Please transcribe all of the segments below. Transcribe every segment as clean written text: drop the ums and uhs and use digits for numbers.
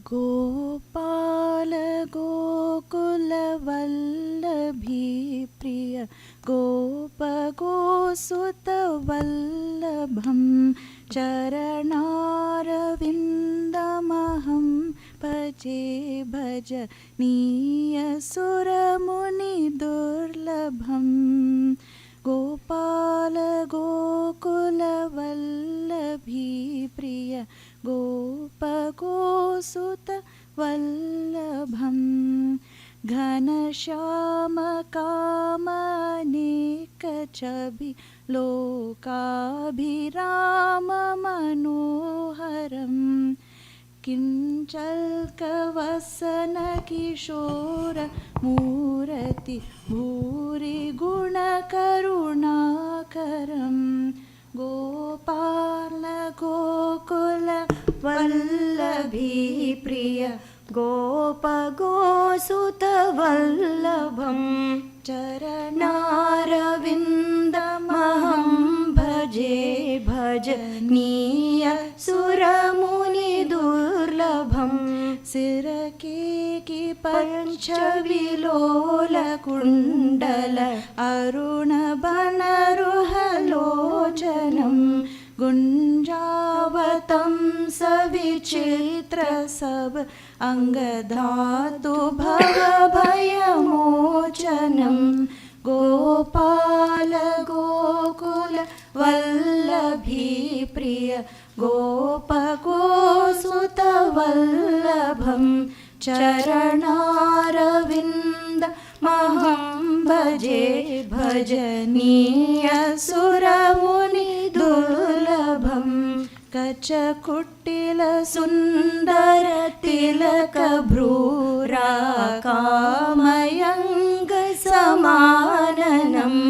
गोपाल गोकुलवल्लभी प्रिय गोपगोसुतवल्लभं चरणारविन्दमहं भजे भजनीयसुरमुनिदुर्लभम् गोपाल गोकुलवल्लभी प्रिय गोपगोसुतवल्लभं घनश्यामकामनेकछवि लोकाभिराममनोहरम् किञ्चल्कवसनकिशोरमूर्ति भूरि गुणकरुणाकरम् गोपाल गोकुलवल्लभी प्रिय गोपगोसुतवल्लभं चरणारविन्दमहं भजे भजनीयसुरमुनिदुर्लभं सिरकेकि पञ्चविलोलकुण्डल अरुणवनरुहलोचनं गुञ्जावतं सविचित्रसभ अङ्गधातु भवभयमोचनं गोपाल गोकुलवल्लभी प्रिय गोपगोसुतवल्लभं चरणारविन्दमहं भजे भजनीयसुरमुनिदुर्लभं कचकुटिलसुन्दरतिलकभ्रूराकामयङ्गसमाननम्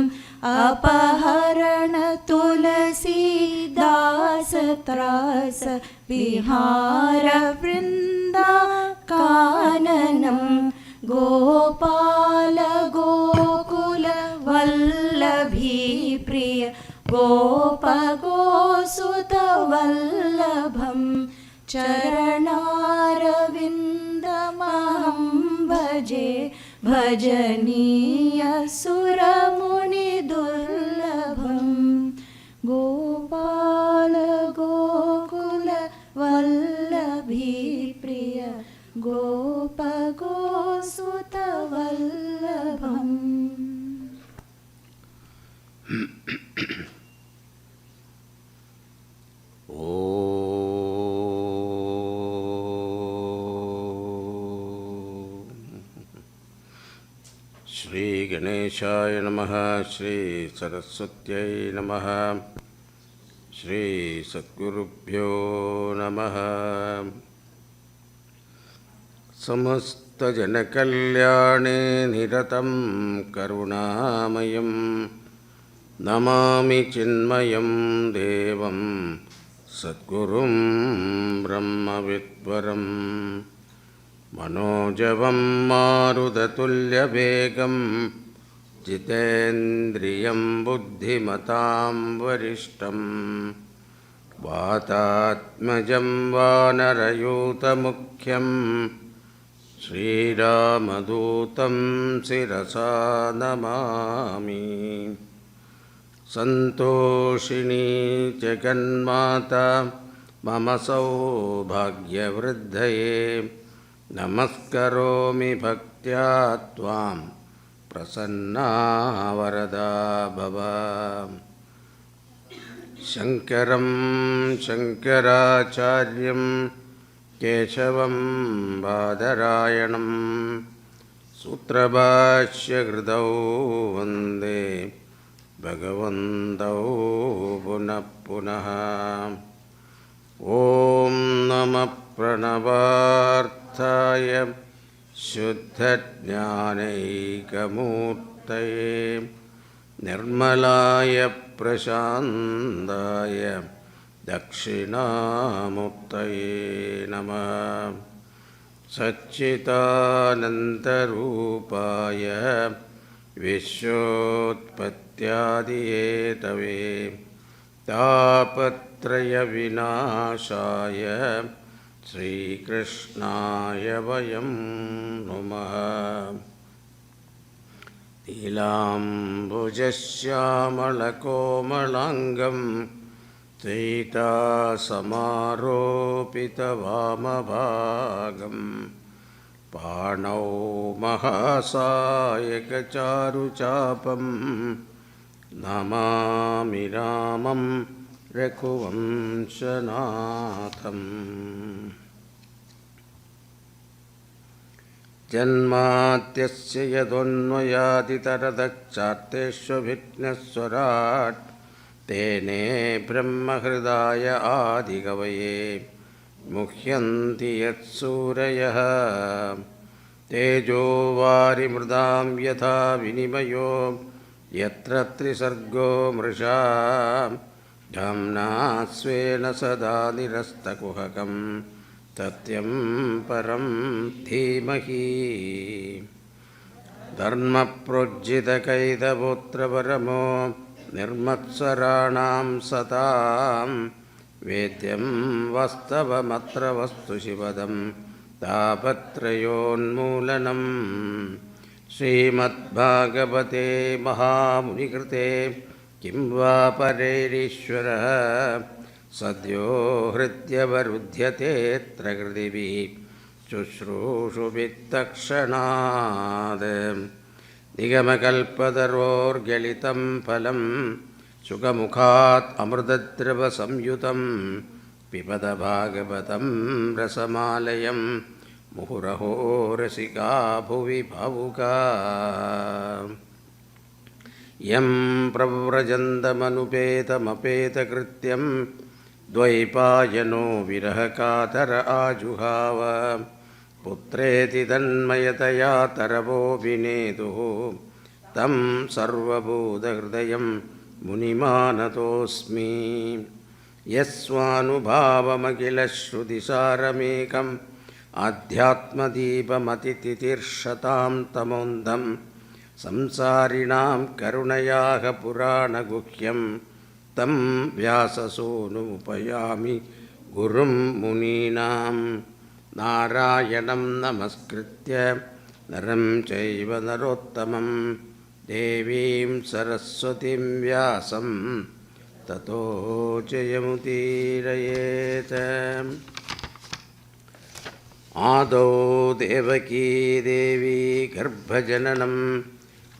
अपहरण तुलसीदासत्रास विहार वृन्दाकाननं गोपाल गोकुलवल्लभी प्रिय गोपगोसुतवल्लभं चरणारविन्दमहं भजे भजनीयसुरमुनिदुर्लभं गोपाल गोकुलवल्लभी प्रिय गोपगोसुतवल्लभम्। श्री गणेशाय नमः। श्री सरस्वत्यै नमः। श्री सद्गुरुभ्यो नमः। समस्तजनकल्याणे निरतं करुणामयं नमामि चिन्मयं देवं सद्गुरुं ब्रह्मविद्वरं मनोजवं मारुततुल्यवेगं जितेन्द्रियं बुद्धिमतां वरिष्ठं वातात्मजं वानरयूतमुख्यं श्रीरामदूतं शिरसा नमामि। सन्तोषिणी जगन्माता मम सौभाग्यवृद्धये नमस्करोमि भक्त्या त्वां प्रसन्ना वरदा भव। शङ्करं शङ्कराचार्यं केशवं बादरायणं सूत्रभाष्यकृतौ वन्दे भगवन्तौ पुनः पुनः। ॐ नमः प्रणवार्थाय शुद्धज्ञानैकमूर्तये निर्मलाय प्रशान्ताय दक्षिणामूर्तये नमः। सच्चिदानन्दरूपाय विश्वोत्पत्त्यादिहेतवे तापत्रयविनाशाय Sri Krishnaya Vayam Namaha. Nilambujasyamalakomalangam Sita Samaropita Vamabhagam Panau Mahasayakacharu Chapam Namami Ramam Rekuvamshanatham. Janmatyasya yadonmayaditaradacharteshvabhitnaswarat Tene brahmahridaya adigavaye muhyanti yatsurayah Tejo vari mridam yatha vinimayo yatra trisargo mrisha Dhamna svena sada nirastakuhakam Tatyam param dhimahi Dharma projita kaida putra paramo Nirmatsaranam satam Vedyam vastavamatra vastu shivadam Tapatrayon mulanam Srimad Bhagavate Mahamunikrite Kimva Parerishwara Sadyo Hrityavarudyate Trakritivi Chushrushu Vittakshanad Nigamakalpadaror Galitam Phalam Sukamukhat Amrutadrava Samyutam Pipada Bhagavatam Rasamalayam Muhuraho Rasika Bhuvi Bhavuka Yam Pravrajandamanupetamapeta Krityam Dvaipayano Virahakatara Ajuhava Putreti Tanmayataya Taravo Vinedu Tam Sarvabhuta Hridayam Munimanatosmi Yasvanubhavamakila Shrudisaramekam Adhyatmadipamatitirshatam Tamondam Samsarinam Karunayaha Purana Guhyam Tam Vyasasonu Upayami Gurum Muninam Narayanam Namaskritya Naram Chaiva Narottamam Devim Saraswatim Vyasam Tato Jayamutirayeta Ado Devaki Devi Garbhajananam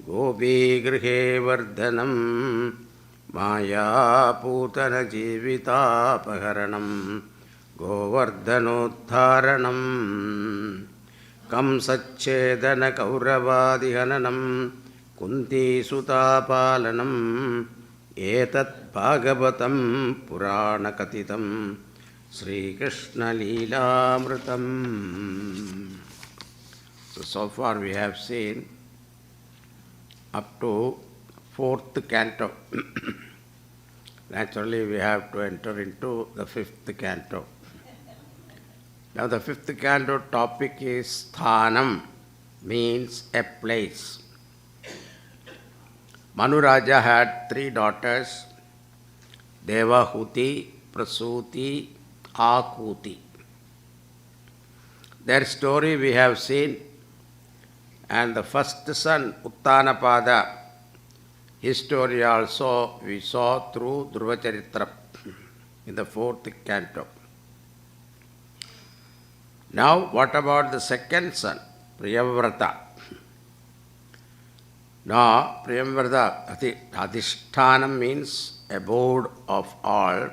Gopi Grihe Vardhanam Maya Putana Jivita Paharanam Govardhanotharanam Kamsachedana Kauravadihananam Kunti Sutapalanam Etat Bhagavatam Purana Katitam Sri Krishna Leelamritam. So far we have seen up to 4th canto. Naturally we have to enter into the 5th canto. Now the 5th canto topic is Sthanam, means a place. Manu Raja had 3 daughters, Devahuti, Prasuti, Akuti. Their story we have seen, and the first son, Uttanapada, his story also we saw through Dhruvacharitra in the 4th canto. Now what about the second son, Priyavrata? Now Priyavrata, Adhishthanam means abode of all.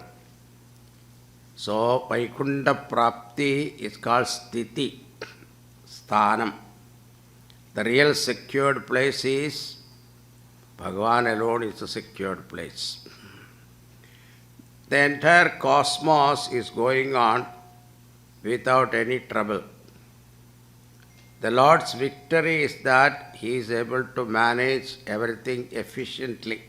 So Vaikunta Prapti is called Sthiti, Sthanam. The real secured place is Bhagavan alone is a secured place. The entire cosmos is going on without any trouble. The Lord's victory is that He is able to manage everything efficiently.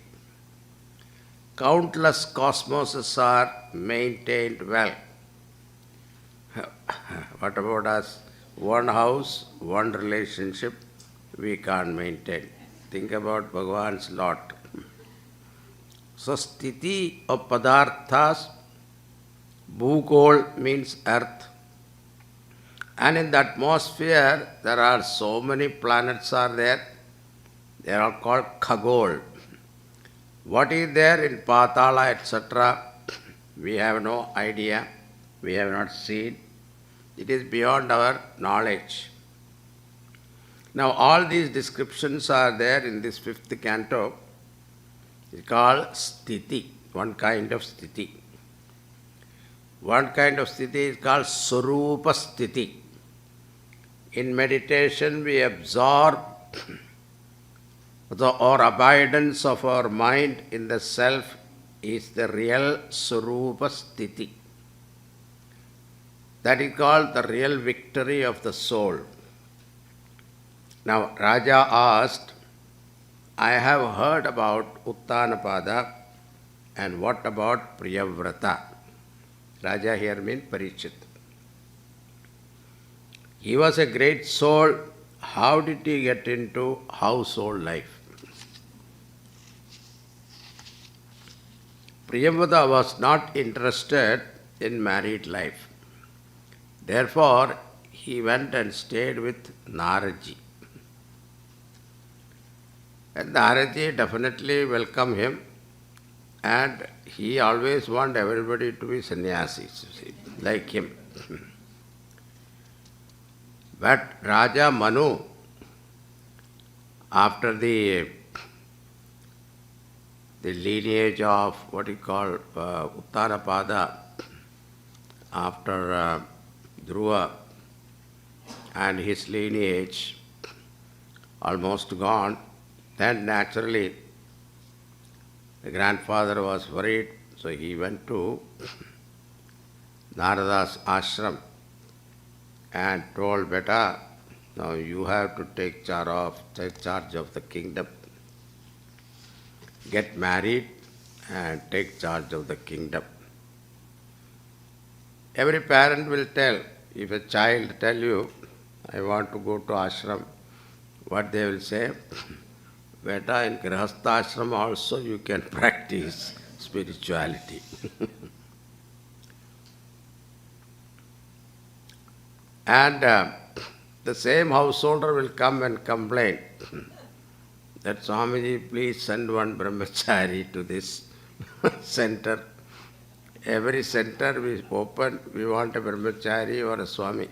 Countless cosmoses are maintained well. What about us? One house, one relationship, we can't maintain. Think about Bhagavan's lot. So sthiti of padarthas, bhukol means earth, And in the atmosphere, there are so many planets are there. They are all called Khagol. What is there in Patala, etc., we have no idea. We have not seen. It is beyond our knowledge. Now, all these descriptions are there in this fifth canto. It's called sthiti, one kind of sthiti. One kind of sthiti is called sarupa sthiti. In meditation, we absorb or abidance of our mind in the self is the real sarupa sthiti. That is called the real victory of the soul. Now, Raja asked, I have heard about Uttanapada, and what about Priyavrata? Raja here means Parikshit. He was a great soul. How did he get into household life? Priyavrata was not interested in married life. Therefore, he went and stayed with Naraji. And Naraji definitely welcomed him, and he always wanted everybody to be sannyasis, like him. But Raja Manu, after the lineage of what you call Uttanapada, after Dhruva and his lineage almost gone, then naturally the grandfather was worried, so he went to Narada's ashram and told, Beta, now you have to take charge of the kingdom. Get married and take charge of the kingdom. Every parent will tell, if a child tell you, I want to go to ashram, what they will say? Beta, in Grihastha ashram also you can practice spirituality. And the same householder will come and complain that Swamiji, please send one brahmachari to this center. Every center we open, we want a brahmachari or a Swami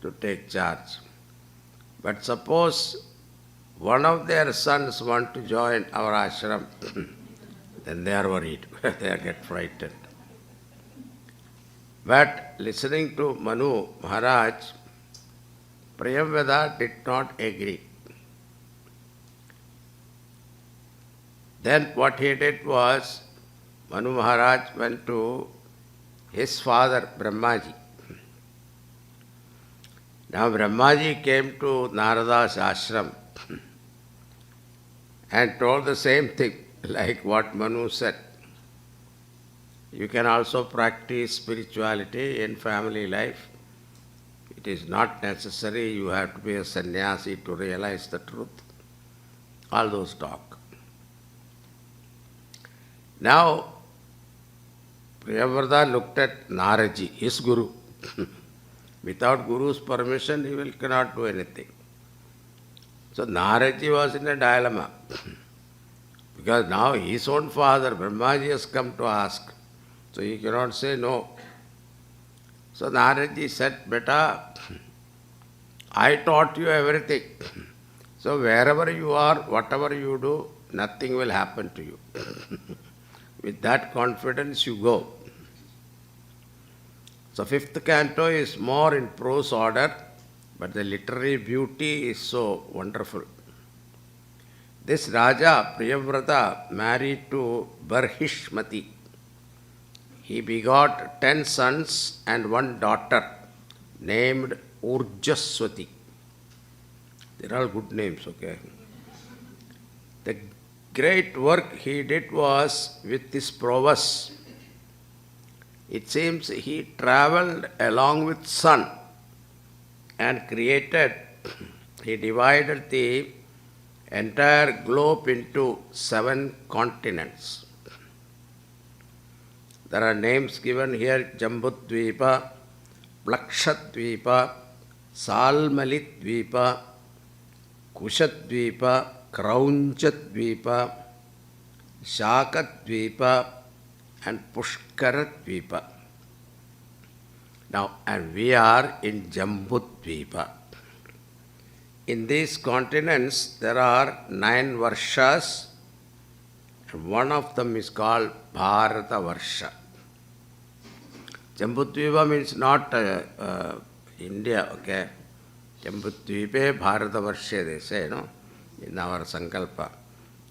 to take charge. But suppose one of their sons want to join our ashram, then they are worried, they get frightened. But listening to Manu Maharaj, Priyamvada did not agree. Then what he did was, Manu Maharaj went to his father Brahmaji. Now Brahmaji came to Narada's ashram and told the same thing, like what Manu said. You can also practice spirituality in family life. It is not necessary you have to be a sannyasi to realize the truth. All those talk. Now, Priyavrata looked at Naraji, his guru. Without guru's permission, he cannot do anything. So Naraji was in a dilemma. Because now his own father, Brahmaji, has come to ask. So he cannot say no. So Naraji said, Beta, I taught you everything. So wherever you are, whatever you do, nothing will happen to you. With that confidence you go. So fifth canto is more in prose order, but the literary beauty is so wonderful. This Raja Priyavrata married to Barhishmati. He begot 10 sons and 1 daughter named Urjaswati. They're all good names, okay? The great work he did was with his prowess. It seems he traveled along with sun and he divided the entire globe into 7 continents. There are names given here, Jambudvipa, Plakshadvipa, Salmalitvipa, Kushadvipa, Kraunchadvipa, Shakadvipa, and Pushkaradvipa. Now, and we are in Jambudvipa. In these continents, there are 9 Varshas, and one of them is called Bharata Varsha. Jambudvipa means not India, okay? Jambudvipe Bharata Varsha, they say, no? In our Sankalpa.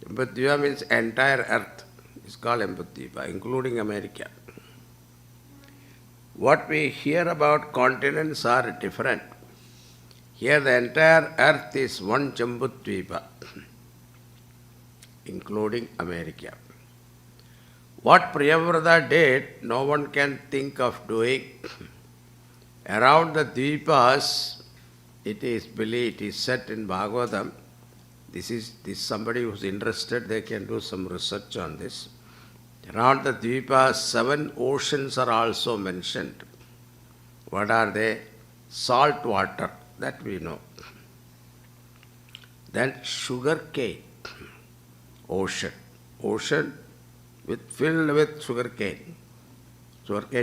Jambudvipa means entire earth. It's called Jambudvipa, including America. What we hear about continents are different. Here the entire earth is one Jambudvipa, including America. What Priyavrata did, no one can think of doing. Around the Dvipas, it is believed, it is said in Bhagavatam, this somebody who is interested, they can do some research on this. Around the Dvipas, 7 oceans are also mentioned. What are they? Salt water, that we know. Then sugar cane, ocean filled with sugar cane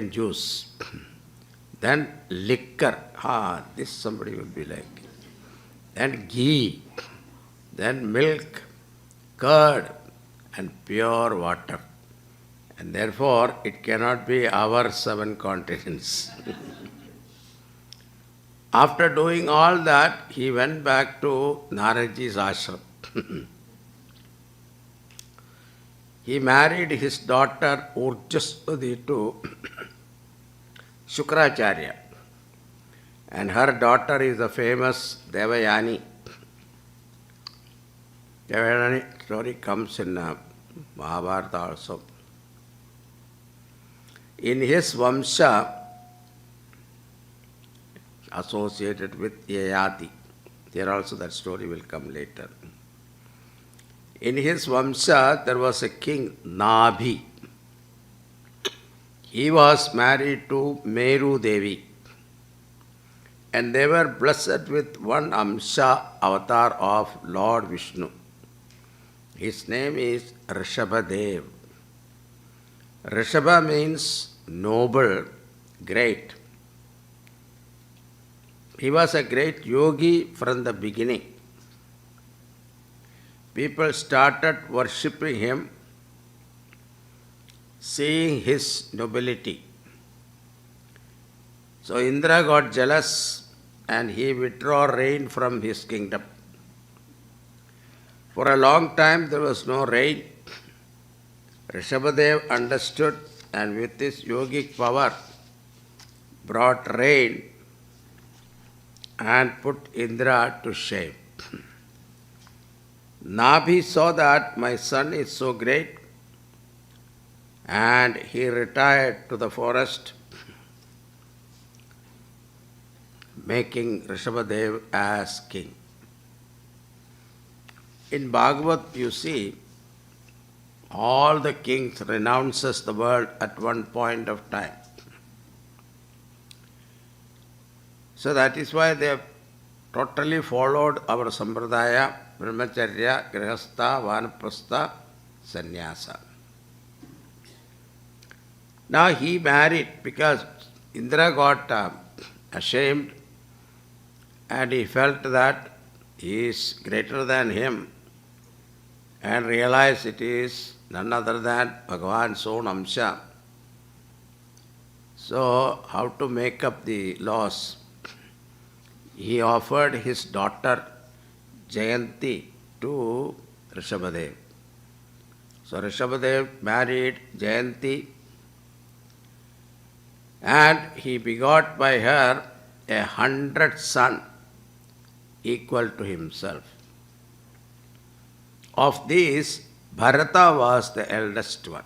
juice. Then liquor, this somebody will be like. Then ghee, then milk, curd, and pure water. And therefore, it cannot be our 7 continents. After doing all that, he went back to Naraji's ashram. He married his daughter Urjaswati to Shukracharya. And her daughter is the famous Devayani. Devayani story comes in Mahabharata also. In his Vamsha, associated with Yayati, there also that story will come later. In his Vamsha, there was a king, Nabhi. He was married to Meru Devi. And they were blessed with one Amsha avatar of Lord Vishnu. His name is Rishabhadev. Rishabha means noble, great. He was a great yogi from the beginning. People started worshipping him, seeing his nobility. So Indra got jealous and he withdrew rain from his kingdom. For a long time there was no rain. Rishabhadev understood and with his yogic power brought rain and put Indra to shame. Nabhi saw that my son is so great and he retired to the forest, making Rishabhadev as king. In Bhagavat you see, all the kings renounces the world at one point of time. So that is why they have totally followed our Sampradaya, Brahmacharya, Grihastha, Vanaprastha, Sannyasa. Now he married because Indra got ashamed and he felt that he is greater than him and realized it is none other than Bhagavan's own Amsha. So how to make up the loss? He offered his daughter Jayanti to Rishabhadev. So Rishabhadev married Jayanti and he begot by her 100 sons equal to himself. Of these, Bharata was the eldest one.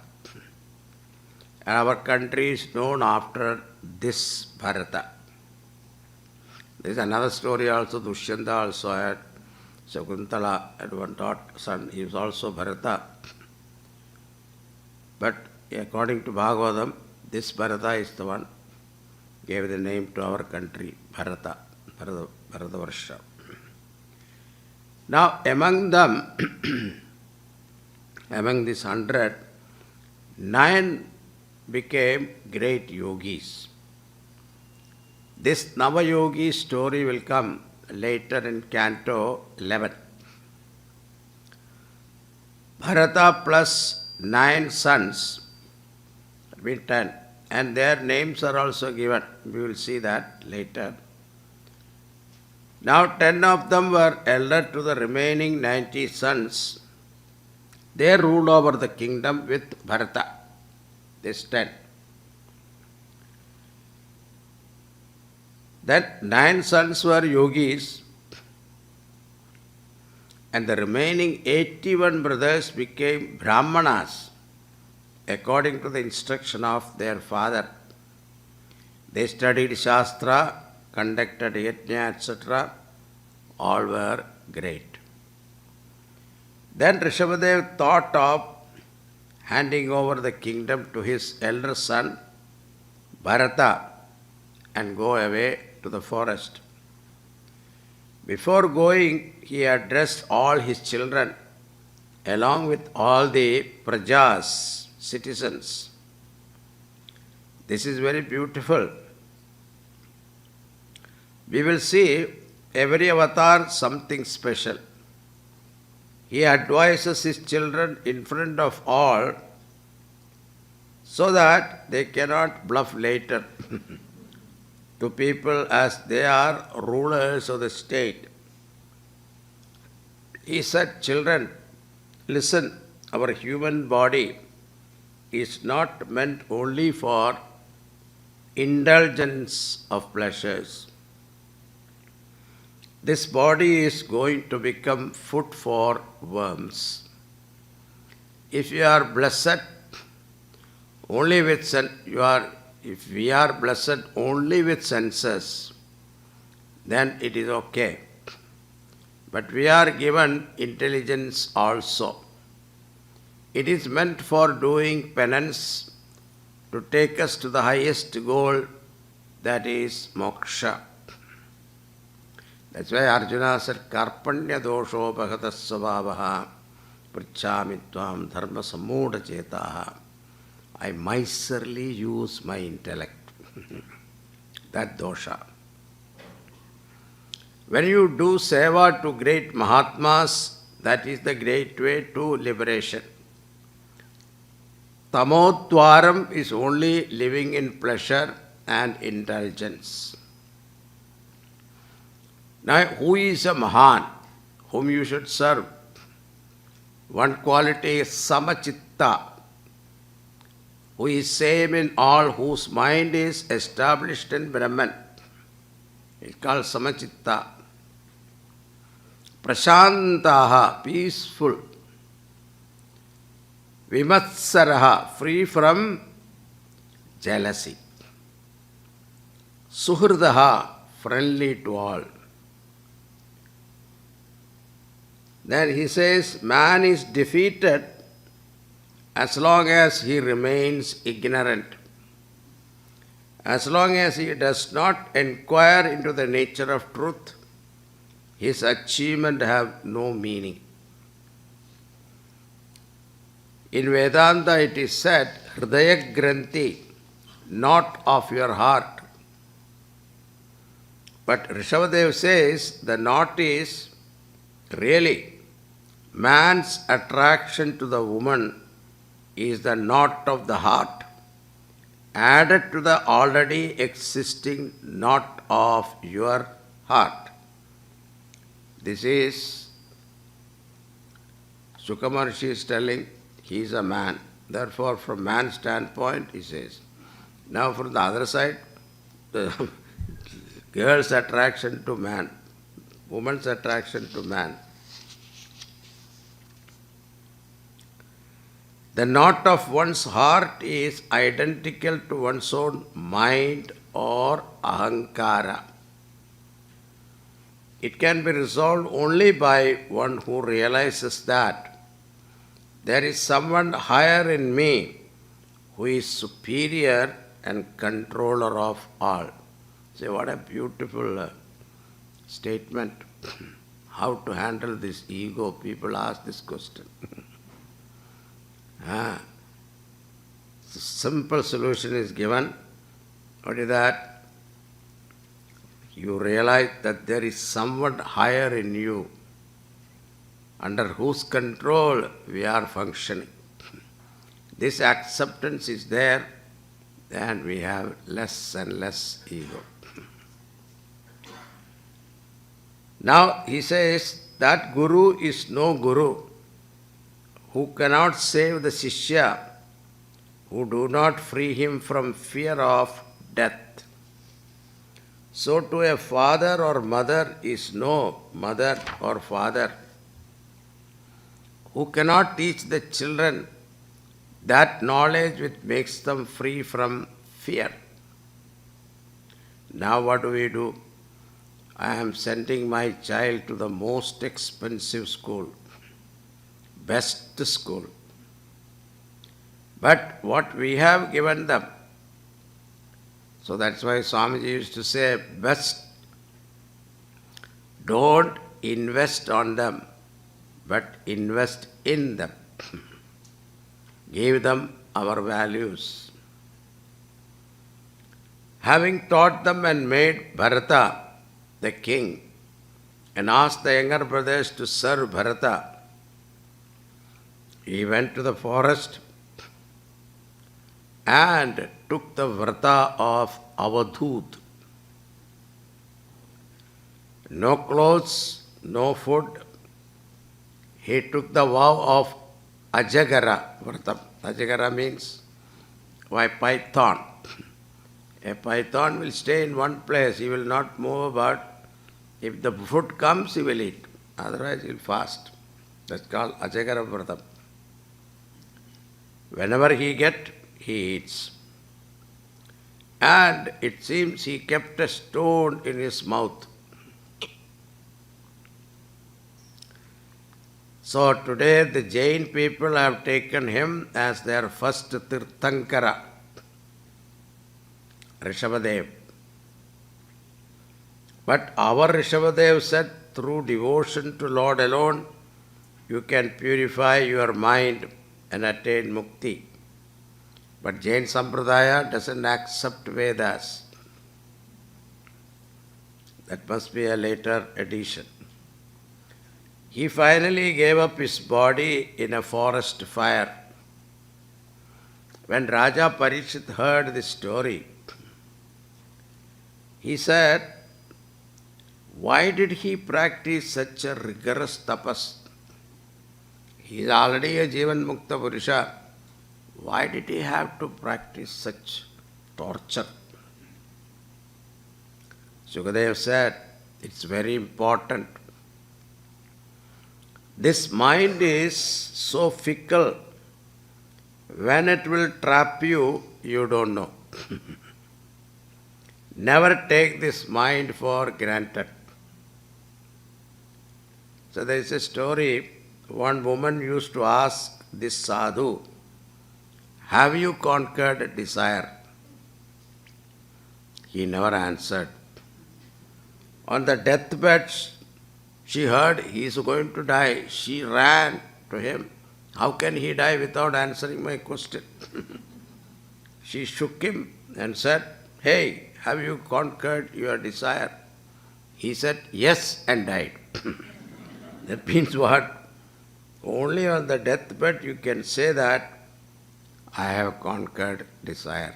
Our country is known after this Bharata. There is another story also, Dushyanta also had, Shakuntala had one son, he was also Bharata. But according to Bhagavatam, this Bharata is the one. gave the name to our country, Bharatavarsha. Now, among them, among these 100, 9 became great yogis. This Navayogi story will come later in Canto 11. Bharata plus 9 sons, that means 10, and their names are also given. We will see that later. Now 10 of them were elder to the remaining 90 sons. They ruled over the kingdom with Bharata, this 10. Then 9 sons were yogis, and the remaining 81 brothers became Brahmanas according to the instruction of their father. They studied Shastra, conducted yajna, etc. All were great. Then Rishabhadev thought of handing over the kingdom to his elder son Bharata and go away to the forest. Before going, he addressed all his children along with all the prajas, citizens. This is very beautiful. We will see every avatar something special. He advises his children in front of all so that they cannot bluff later to people as they are rulers of the state. He said, children, listen, our human body is not meant only for indulgence of pleasures. This body is going to become food for worms. If you are blessed only with if we are blessed only with senses, then it is okay. But we are given intelligence also. It is meant for doing penance to take us to the highest goal, that is moksha. That's why Arjuna said, Karpanya dosho bhagata svabhaha prichami tvam dharma sammuda chetaha. I miserly use my intellect. That dosha. When you do seva to great Mahatmas, that is the great way to liberation. Tamodwaram is only living in pleasure and indulgence. Now, who is a Mahan whom you should serve? One quality is Samachitta, who is same in all, whose mind is established in Brahman. It's called Samachitta. Prashantaha, peaceful. Vimatsaraha, free from jealousy. Suhrdaha, friendly to all. Then he says, man is defeated as long as he remains ignorant. As long as he does not inquire into the nature of truth, his achievement have no meaning. In Vedanta it is said, Hridaya Granthi, knot of your heart. But Rishabhadev says the knot is really man's attraction to the woman is the knot of the heart, added to the already existing knot of your heart. This is, Shuka Maharshi is telling, he is a man. Therefore, from man's standpoint, he says. Now, from the other side, the girl's attraction to man, woman's attraction to man. The knot of one's heart is identical to one's own mind or ahankara. It can be resolved only by one who realizes that there is someone higher in me who is superior and controller of all. See, what a beautiful statement. How to handle this ego? People ask this question. Simple solution is given. What is that? You realize that there is someone higher in you, under whose control we are functioning. This acceptance is there, then we have less and less ego. Now he says that Guru is no Guru who cannot save the Shishya, who do not free him from fear of death. So to a father or mother is no mother or father who cannot teach the children that knowledge which makes them free from fear. Now what do? I am sending my child to the most expensive school, best school. But what we have given them, so that's why Swamiji used to say, best don't invest on them, but invest in them. Give them our values. Having taught them and made Bharata the king, and asked the younger brothers to serve Bharata, he went to the forest and took the vrata of Avadhut. No clothes, no food. He took the vow of Ajagara vrata. Ajagara means python. A python will stay in one place, he will not move about. If the food comes, he will eat. Otherwise, he will fast. That's called Ajagara vrata. Whenever he gets, he eats. And it seems he kept a stone in his mouth. So today the Jain people have taken him as their first Tirthankara, Rishabhadev. But our Rishabhadev said, through devotion to Lord alone, you can purify your mind and attain mukti. But Jain Sampradaya doesn't accept Vedas. That must be a later addition. He finally gave up his body in a forest fire. When Raja Parikshit heard this story, he said, why did he practice such a rigorous tapas? He is already a Jivan Mukta Purusha. Why did he have to practice such torture? Sukadev said, it's very important. This mind is so fickle. When it will trap you, you don't know. Never take this mind for granted. So there is a story. One woman used to ask this sadhu, have you conquered desire? He never answered. On the deathbed, she heard he is going to die. She ran to him. How can he die without answering my question? She shook him and said, hey, have you conquered your desire? He said, yes, and died. That means what? Only on the deathbed you can say that I have conquered desire.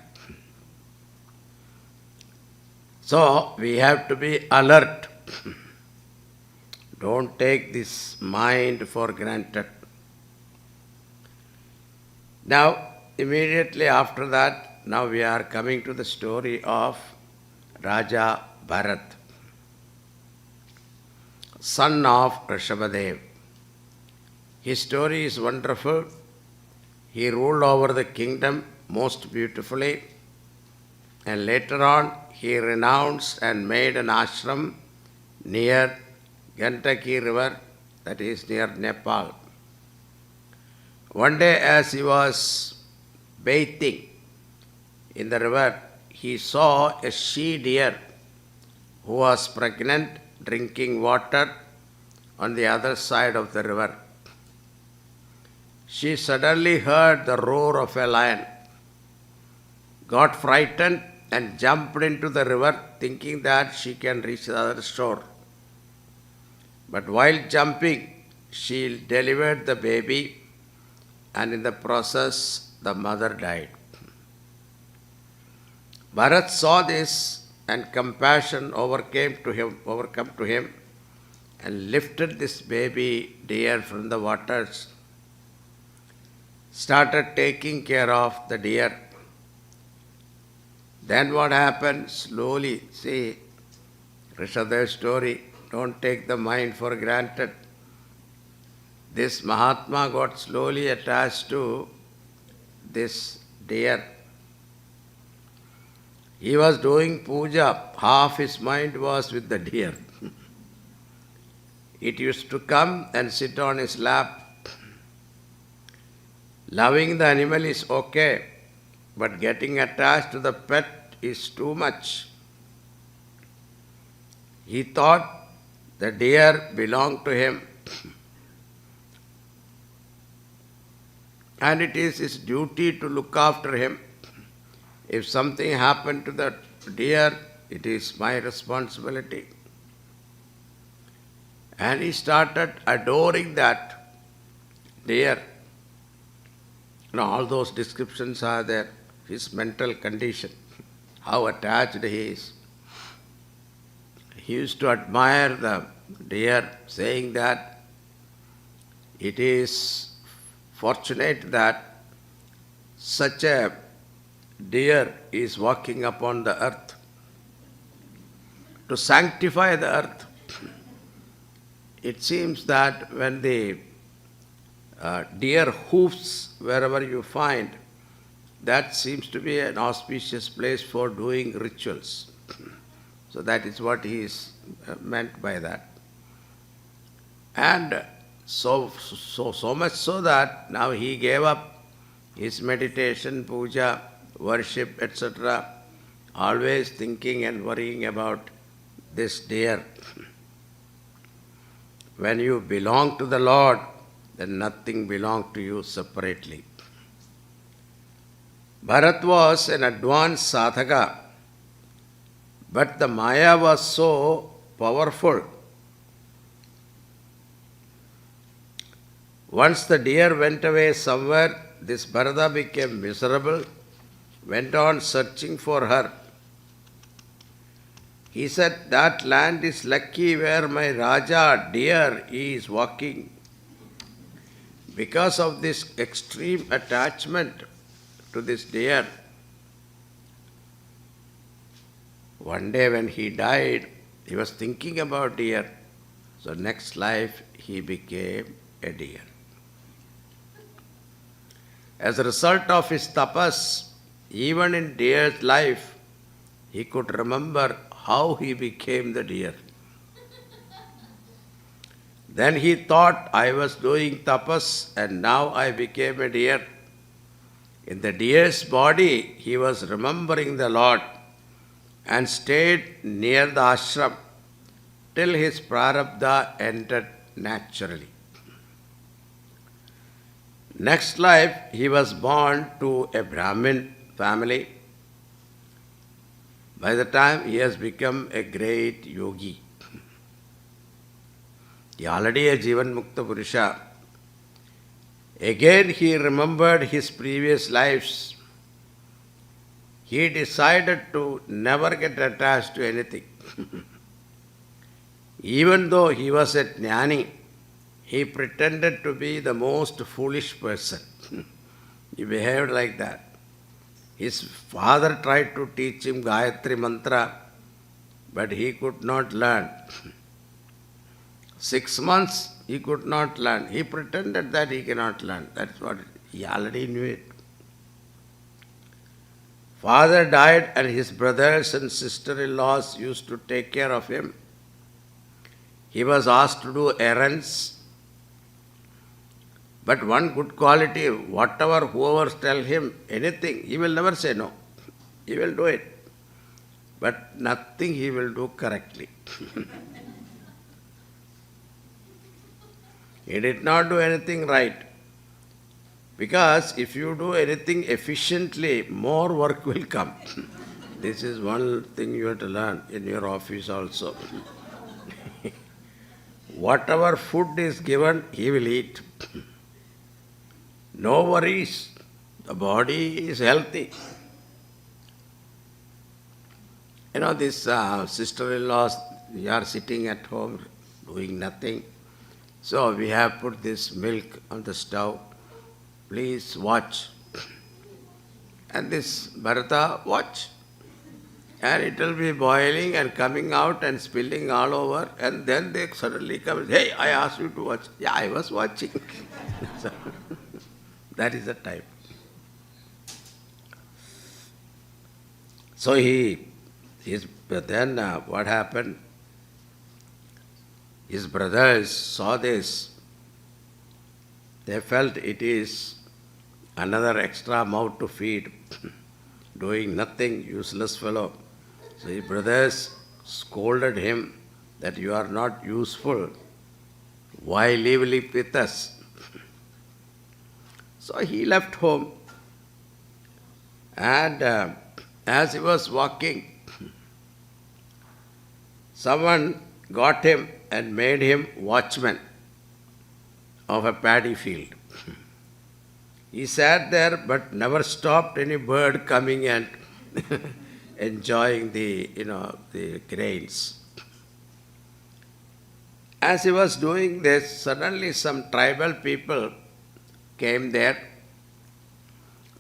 So we have to be alert. Don't take this mind for granted. Now, immediately after that, now we are coming to the story of Raja Bharat, son of Rishabhadev. His story is wonderful. He ruled over the kingdom most beautifully, and later on he renounced and made an ashram near Gandaki river, that is near Nepal. One day as he was bathing in the river, he saw a she deer who was pregnant, drinking water on the other side of the river. She suddenly heard the roar of a lion, got frightened and jumped into the river thinking that she can reach the other shore. But while jumping, she delivered the baby, and in the process the mother died. Bharat saw this, and compassion overcome to him and lifted this baby deer from the waters, started taking care of the deer. Then what happened? Slowly, see, Rishabh's story, don't take the mind for granted. This Mahatma got slowly attached to this deer. He was doing puja, half his mind was with the deer. It used to come and sit on his lap. Loving the animal is okay, but getting attached to the pet is too much. He thought the deer belonged to him, and it is his duty to look after him. If something happened to the deer, it is my responsibility. And he started adoring that deer. All those descriptions are there. His mental condition, how attached he is. He used to admire the deer, saying that it is fortunate that such a deer is walking upon the earth to sanctify the earth. It seems that when the deer hoofs, wherever you find, that seems to be an auspicious place for doing rituals. So that is what he is meant by that. And so much so that now he gave up his meditation, puja, worship, etc., always thinking and worrying about this deer. When you belong to the Lord, then nothing belongs to you separately. Bharat was an advanced sadhaka, but the Maya was so powerful. Once the deer went away somewhere, this Bharata became miserable, went on searching for her. He said, that land is lucky where my Raja deer is walking. Because of this extreme attachment to this deer, one day when he died, he was thinking about deer. So next life he became a deer. As a result of his tapas, even in deer's life, he could remember how he became the deer. Then he thought, I was doing tapas and now I became a deer. In the deer's body, he was remembering the Lord and stayed near the ashram till his prarabdha ended naturally. Next life, he was born to a Brahmin family. By the time he has become a great yogi, he already a Jivan Mukta Purusha. Again he remembered his previous lives. He decided to never get attached to anything. Even though he was a jnani, he pretended to be the most foolish person. He behaved like that. His father tried to teach him Gayatri Mantra, but he could not learn. 6 months he could not learn. He pretended that he cannot learn. That's what he already knew it. Father died and his brothers and sister-in-laws used to take care of him. He was asked to do errands. But one good quality, whoever tell him anything, he will never say no. He will do it. but nothing he will do correctly. He did not do anything right. Because if you do anything efficiently, more work will come. This is one thing you have to learn in your office also. Whatever food is given, he will eat. No worries. The body is healthy. You know, this sister-in-laws, they are sitting at home doing nothing. So we have put this milk on the stove. Please watch. And this Bharata, watch. And it will be boiling and coming out and spilling all over. And then they suddenly come, hey, I asked you to watch. Yeah, I was watching. So, that is the type. So then what happened? His brothers saw this. They felt it is another extra mouth to feed, doing nothing, useless fellow. So his brothers scolded him that you are not useful. Why live with us? So he left home. And as he was walking, someone got him and made him watchman of a paddy field. He sat there but never stopped any bird coming and enjoying the grains. As he was doing this, suddenly some tribal people came there.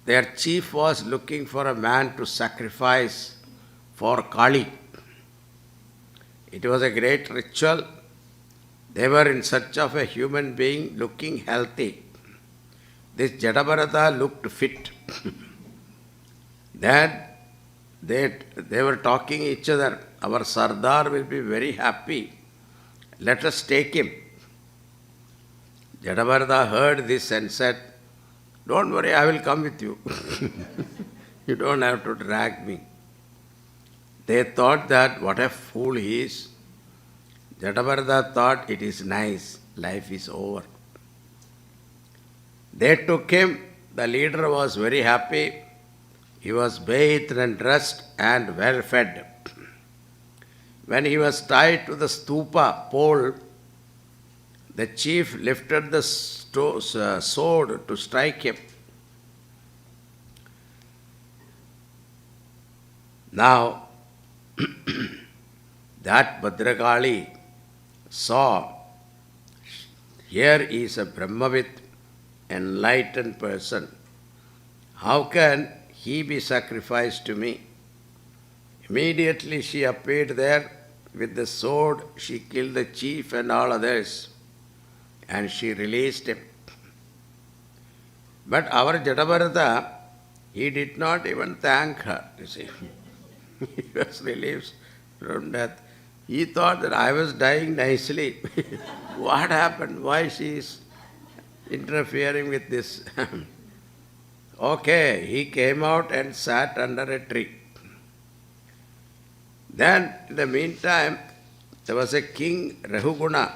Their chief was looking for a man to sacrifice for Kali. It was a great ritual. They were in search of a human being looking healthy. This Jadabharata looked fit. Then they were talking each other. Our Sardar will be very happy. Let us take him. Jadabharata heard this and said, don't worry, I will come with you. You don't have to drag me. They thought that what a fool he is. Jadabharata thought it is nice, life is over. They took him. The leader was very happy. He was bathed and dressed and well fed. When he was tied to the stupa pole, the chief lifted the sword to strike him. Now, that Bhadrakali saw, here is a Brahmavid, enlightened person. How can he be sacrificed to me? Immediately she appeared there with the sword. She killed the chief and all others, and she released him. But our Jadabharata, he did not even thank her, you see. He was released from death. He thought that I was dying nicely. What happened? Why she is interfering with this? Okay, he came out and sat under a tree. Then, in the meantime, there was a king, Rahuguna.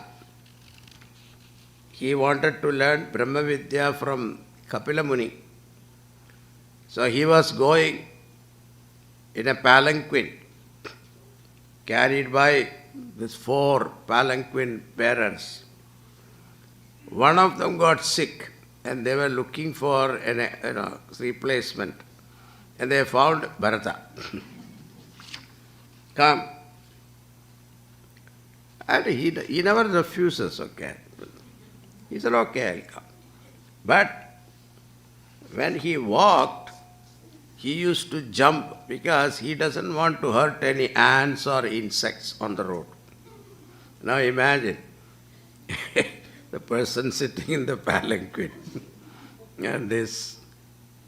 He wanted to learn Brahma Vidya from Kapila Muni. So he was going in a palanquin, carried by these 4 palanquin bearers. One of them got sick, and they were looking for a replacement. And they found Bharata. Come. And he never refuses, okay. He said, okay, I'll come. But when he walked, he used to jump because he doesn't want to hurt any ants or insects on the road. Now imagine the person sitting in the palanquin and this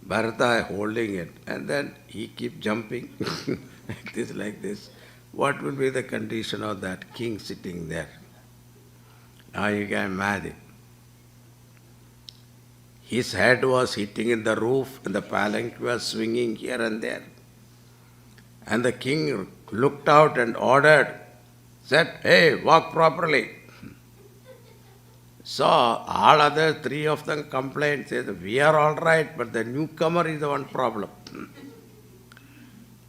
Bharata holding it, and then he keep jumping like this. What will be the condition of that king sitting there? Now you can imagine. His head was hitting in the roof and the palanquin was swinging here and there. And the king looked out and ordered, said, "Hey, walk properly." So all other three of them complained, said, "We are all right, but the newcomer is the one problem."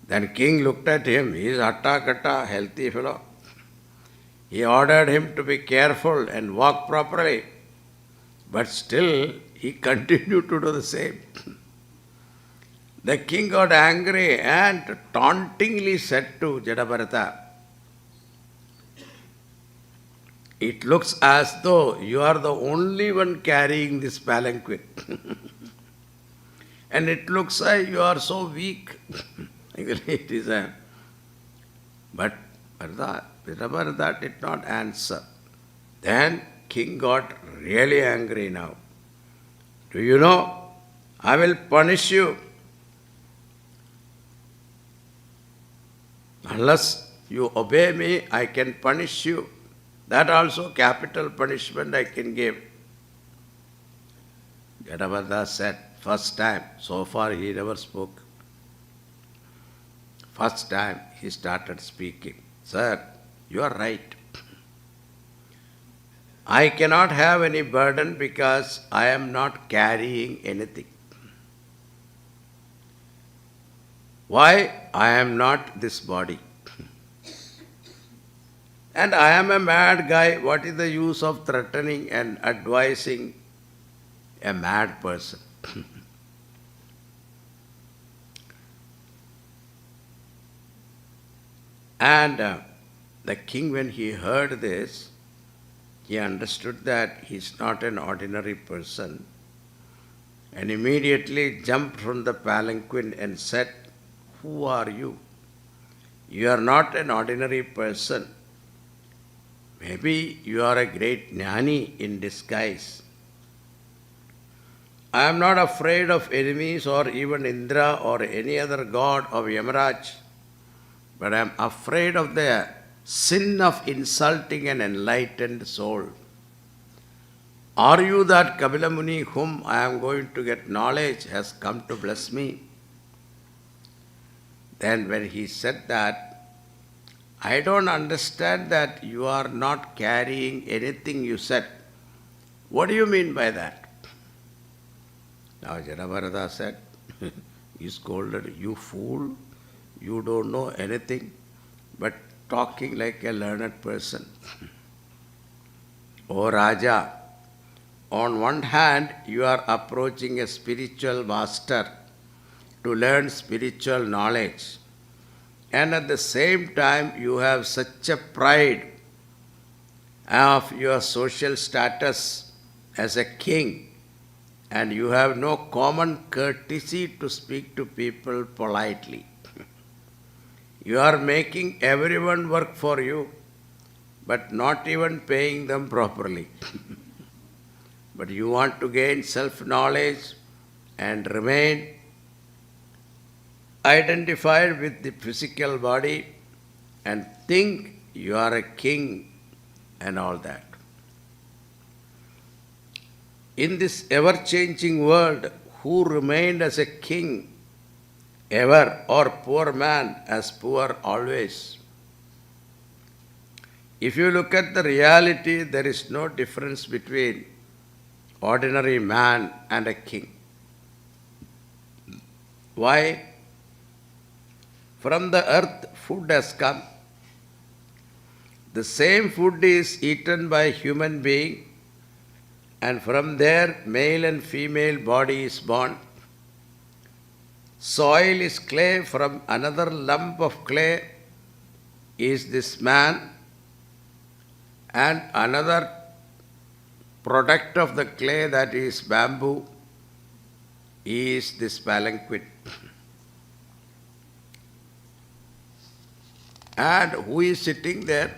Then king looked at him, he is atta katta, healthy fellow. He ordered him to be careful and walk properly. But still he continued to do the same. The king got angry and tauntingly said to Jadabharata, "It looks as though you are the only one carrying this palanquin. And it looks like you are so weak." It is a... But Jadabharata did not answer. Then king got really angry now. "Do you know, I will punish you. Unless you obey me, I can punish you. That also capital punishment I can give." Jadabharata said, first time, so far he never spoke. First time he started speaking. "Sir, you are right. I cannot have any burden because I am not carrying anything. Why? I am not this body. And I am a mad guy. What is the use of threatening and advising a mad person?" And the king, when he heard this, he understood that he is not an ordinary person, and immediately jumped from the palanquin and said, "Who are you? You are not an ordinary person. Maybe you are a great jnani in disguise. I am not afraid of enemies or even Indra or any other god of Yamaraj, but I am afraid of the sin of insulting an enlightened soul. Are you that Kapila Muni whom I am going to get knowledge has come to bless me?" Then when he said that, "I don't understand that you are not carrying anything," you said. "What do you mean by that?" Now Jadabharata said, he scolded, "You fool, you don't know anything, but talking like a learned person. O Raja, on one hand you are approaching a spiritual master to learn spiritual knowledge, and at the same time you have such a pride of your social status as a king, and you have no common courtesy to speak to people politely. You are making everyone work for you, but not even paying them properly. But you want to gain self-knowledge and remain identified with the physical body and think you are a king and all that. In this ever-changing world, who remained as a king ever, or poor man as poor always? If you look at the reality, there is no difference between ordinary man and a king. Why? From the earth food has come. The same food is eaten by human being, and from there male and female body is born. Soil is clay, from another lump of clay is this man, and another product of the clay, that is bamboo, is this palanquin. And who is sitting there?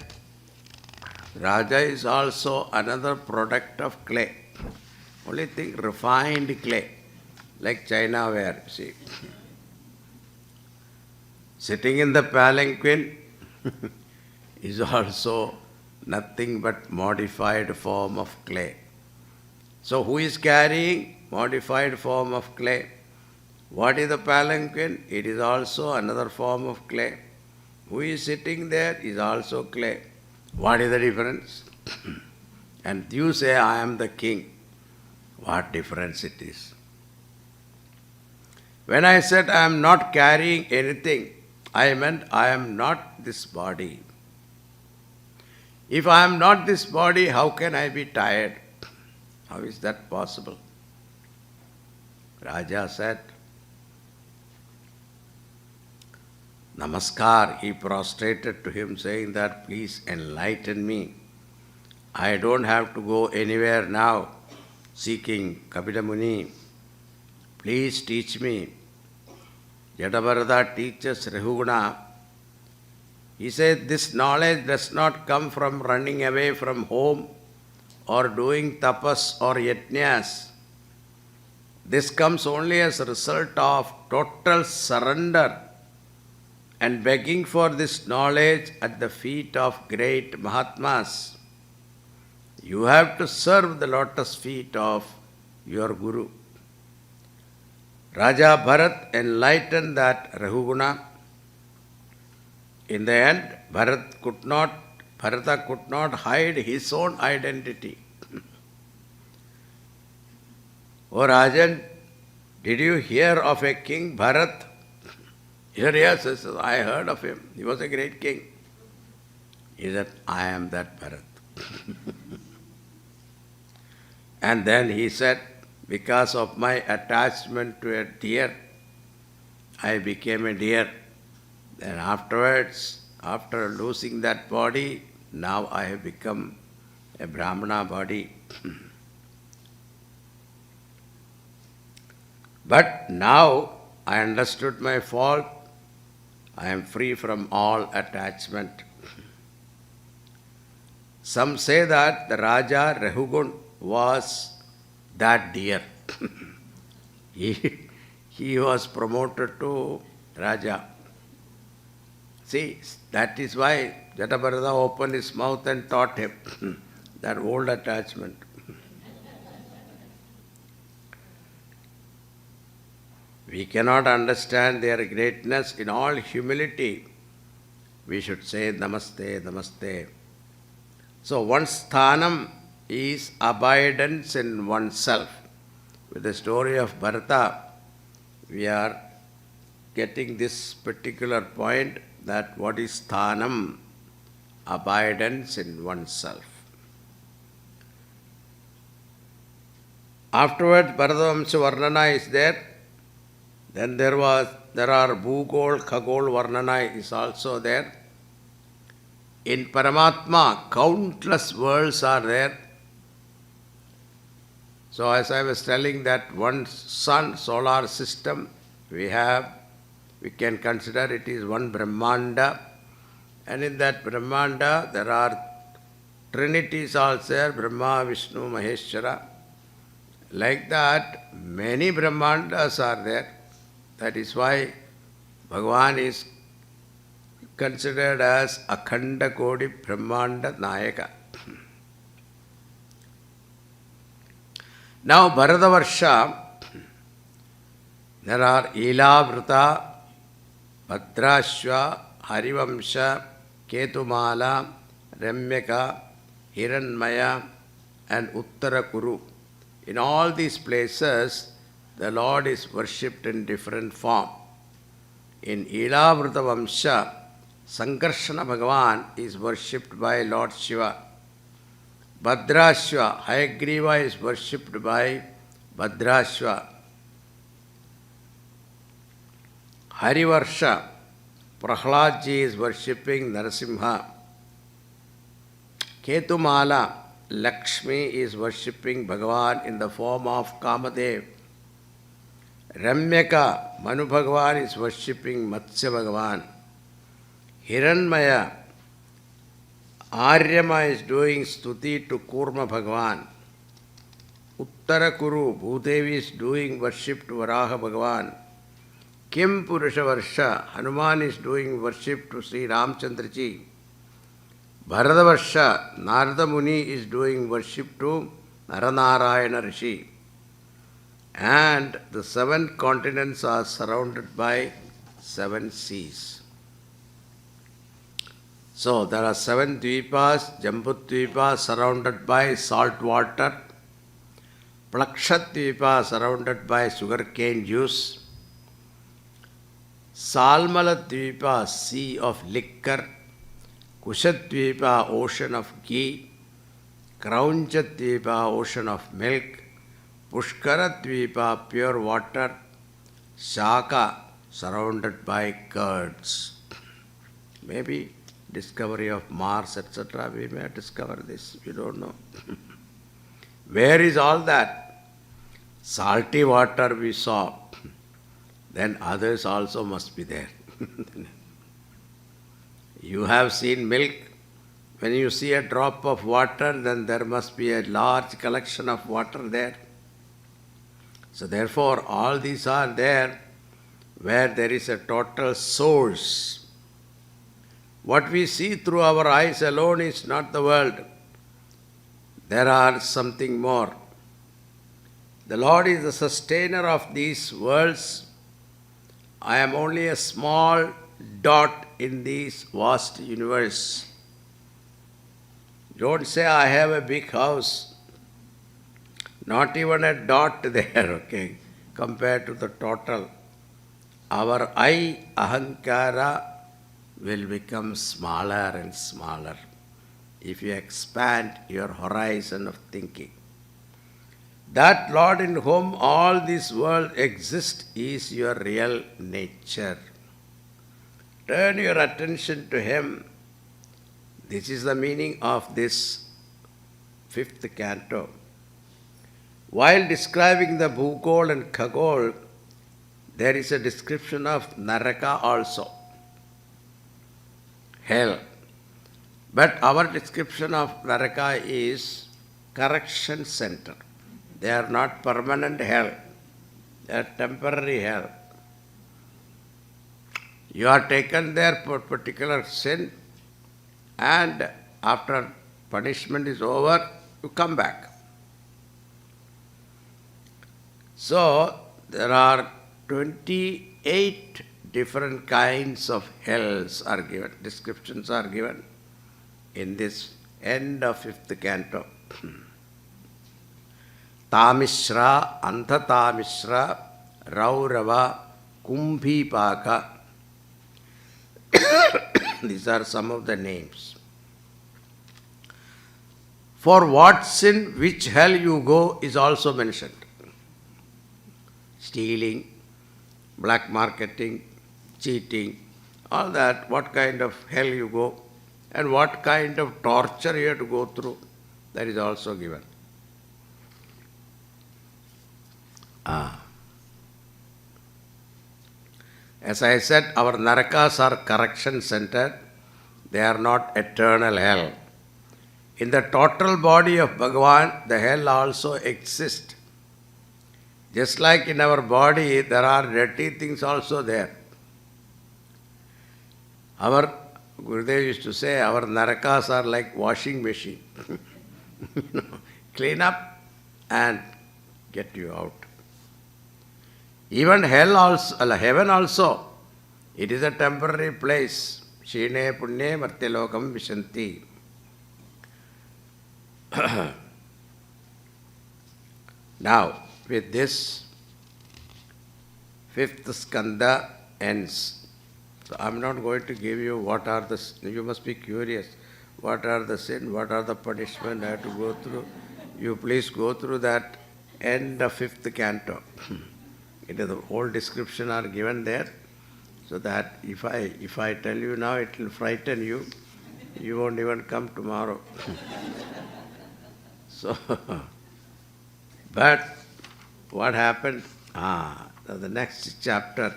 Raja is also another product of clay. Only thing, refined clay, like China ware, see. Sitting in the palanquin is also nothing but modified form of clay. So who is carrying modified form of clay? What is the palanquin? It is also another form of clay. Who is sitting there is also clay. What is the difference? And you say, I am the king. What difference it is? When I said I am not carrying anything, I meant I am not this body. If I am not this body, how can I be tired? How is that possible? Raja said, Namaskar. He prostrated to him, saying that, please enlighten me. I don't have to go anywhere now seeking Kapila Muni. Please teach me. Jatavarada teaches Rahuguna. He said, this knowledge does not come from running away from home or doing tapas or yajnas. This comes only as a result of total surrender and begging for this knowledge at the feet of great Mahatmas. You have to serve the lotus feet of your Guru. Raja Bharat enlightened that Rahuguna. In the end, Bharata could not hide his own identity. O Rajan, did you hear of a king, Bharat? Here, yes, I heard of him. He was a great king. He said, I am that Bharat. And then he said, because of my attachment to a deer, I became a deer. Then afterwards, after losing that body, now I have become a Brahmana body. But now I understood my fault. I am free from all attachment. Some say that the Raja Rahugun was that deer. He was promoted to Raja. See, that is why Jatavarada opened his mouth and taught him that old attachment. We cannot understand their greatness. In all humility, we should say Namaste, Namaste. So one's sthanam is abidance in oneself. With the story of Bharata, we are getting this particular point that what is sthanam? Abidance in oneself. Afterwards, Bharatavamsa Varnana is there. Then there are Bhugol, Khagol Varnana is also there. In Paramatma, countless worlds are there. So as I was telling that one sun, solar system, we can consider it is one Brahmanda. And in that Brahmanda, there are trinities also there, Brahma, Vishnu, Maheshwara. Like that, many Brahmandas are there. That is why Bhagavan is considered as Akhanda Kodi Brahmanda Nayaka. Now, Bharatavarsha, there are Ilavrita, Bhadrashva, Harivamsha, Ketumala, Ramyaka, Hiranmaya, and Uttarakuru. In all these places, the Lord is worshipped in different form. In Ilavrita Vamsha, Sankarshana Bhagavan is worshipped by Lord Shiva. Bhadrashva, Hayagriva is worshipped by Bhadrashva. Harivarsha, Prahladji is worshipping Narasimha. Ketumala, Lakshmi is worshipping Bhagavan in the form of Kamadev. Ramyaka, Manu Bhagavan is worshipping Matsya Bhagavan. Hiranmaya, Aryama is doing stuti to Kurma Bhagavan. Uttarakuru, Bhudevi is doing worship to Varaha Bhagavan. Kim Purusha Varsha, Hanuman is doing worship to Sri Ramchandraji. Bharatavarsha, Narada Muni is doing worship to Naranarayana Rishi. And the 7 continents are surrounded by 7 seas. So there are 7 dvipas, Jambudvipa surrounded by salt water, Plakshatvipa surrounded by sugarcane juice, Salmaladvipa sea of liquor, Kushatvipa ocean of ghee, Kraunjadvipa ocean of milk, Pushkaradvipa pure water, Shaka surrounded by curds. Maybe discovery of Mars, etc. We may discover this, we don't know. Where is all that? Salty water we saw. Then others also must be there. You have seen milk. When you see a drop of water, then there must be a large collection of water there. So therefore, all these are there where there is a total source. What we see through our eyes alone is not the world. There are something more. The Lord is the sustainer of these worlds. I am only a small dot in this vast universe. Don't say I have a big house. Not even a dot there, okay, compared to the total. Our I, ahankara, will become smaller and smaller if you expand your horizon of thinking. That Lord in whom all this world exists is your real nature. Turn your attention to Him. This is the meaning of this 5th canto. While describing the Bhugol and Khagol, there is a description of Naraka also, hell. But our description of Naraka is correction center. They are not permanent hell. They are temporary hell. You are taken there for particular sin, and after punishment is over, you come back. So, there are 28 different kinds of hells are given, descriptions are given in this end of 5th canto. Tamishra, Anthatamishra, Raurava, Kumbhipaka. These are some of the names. For what sin, which hell you go is also mentioned. Stealing, black marketing, cheating, all that, what kind of hell you go and what kind of torture you have to go through, that is also given. As I said, our narakas are correction centered. They are not eternal hell. In the total body of Bhagavan, the hell also exists. Just like in our body, there are dirty things also there. Our Gurudev used to say, our narakas are like washing machine. Clean up and get you out. Even hell also, heaven also, it is a temporary place. Shine punye martyalokam vishanti. Now, with this, 5th skanda ends. So I am not going to give you what are the, you must be curious, what are the sin, what are the punishment I have to go through. You please go through that end of 5th canto. It is the whole description are given there, so that if I tell you now, it will frighten you. You won't even come tomorrow. So, but what happened? The next chapter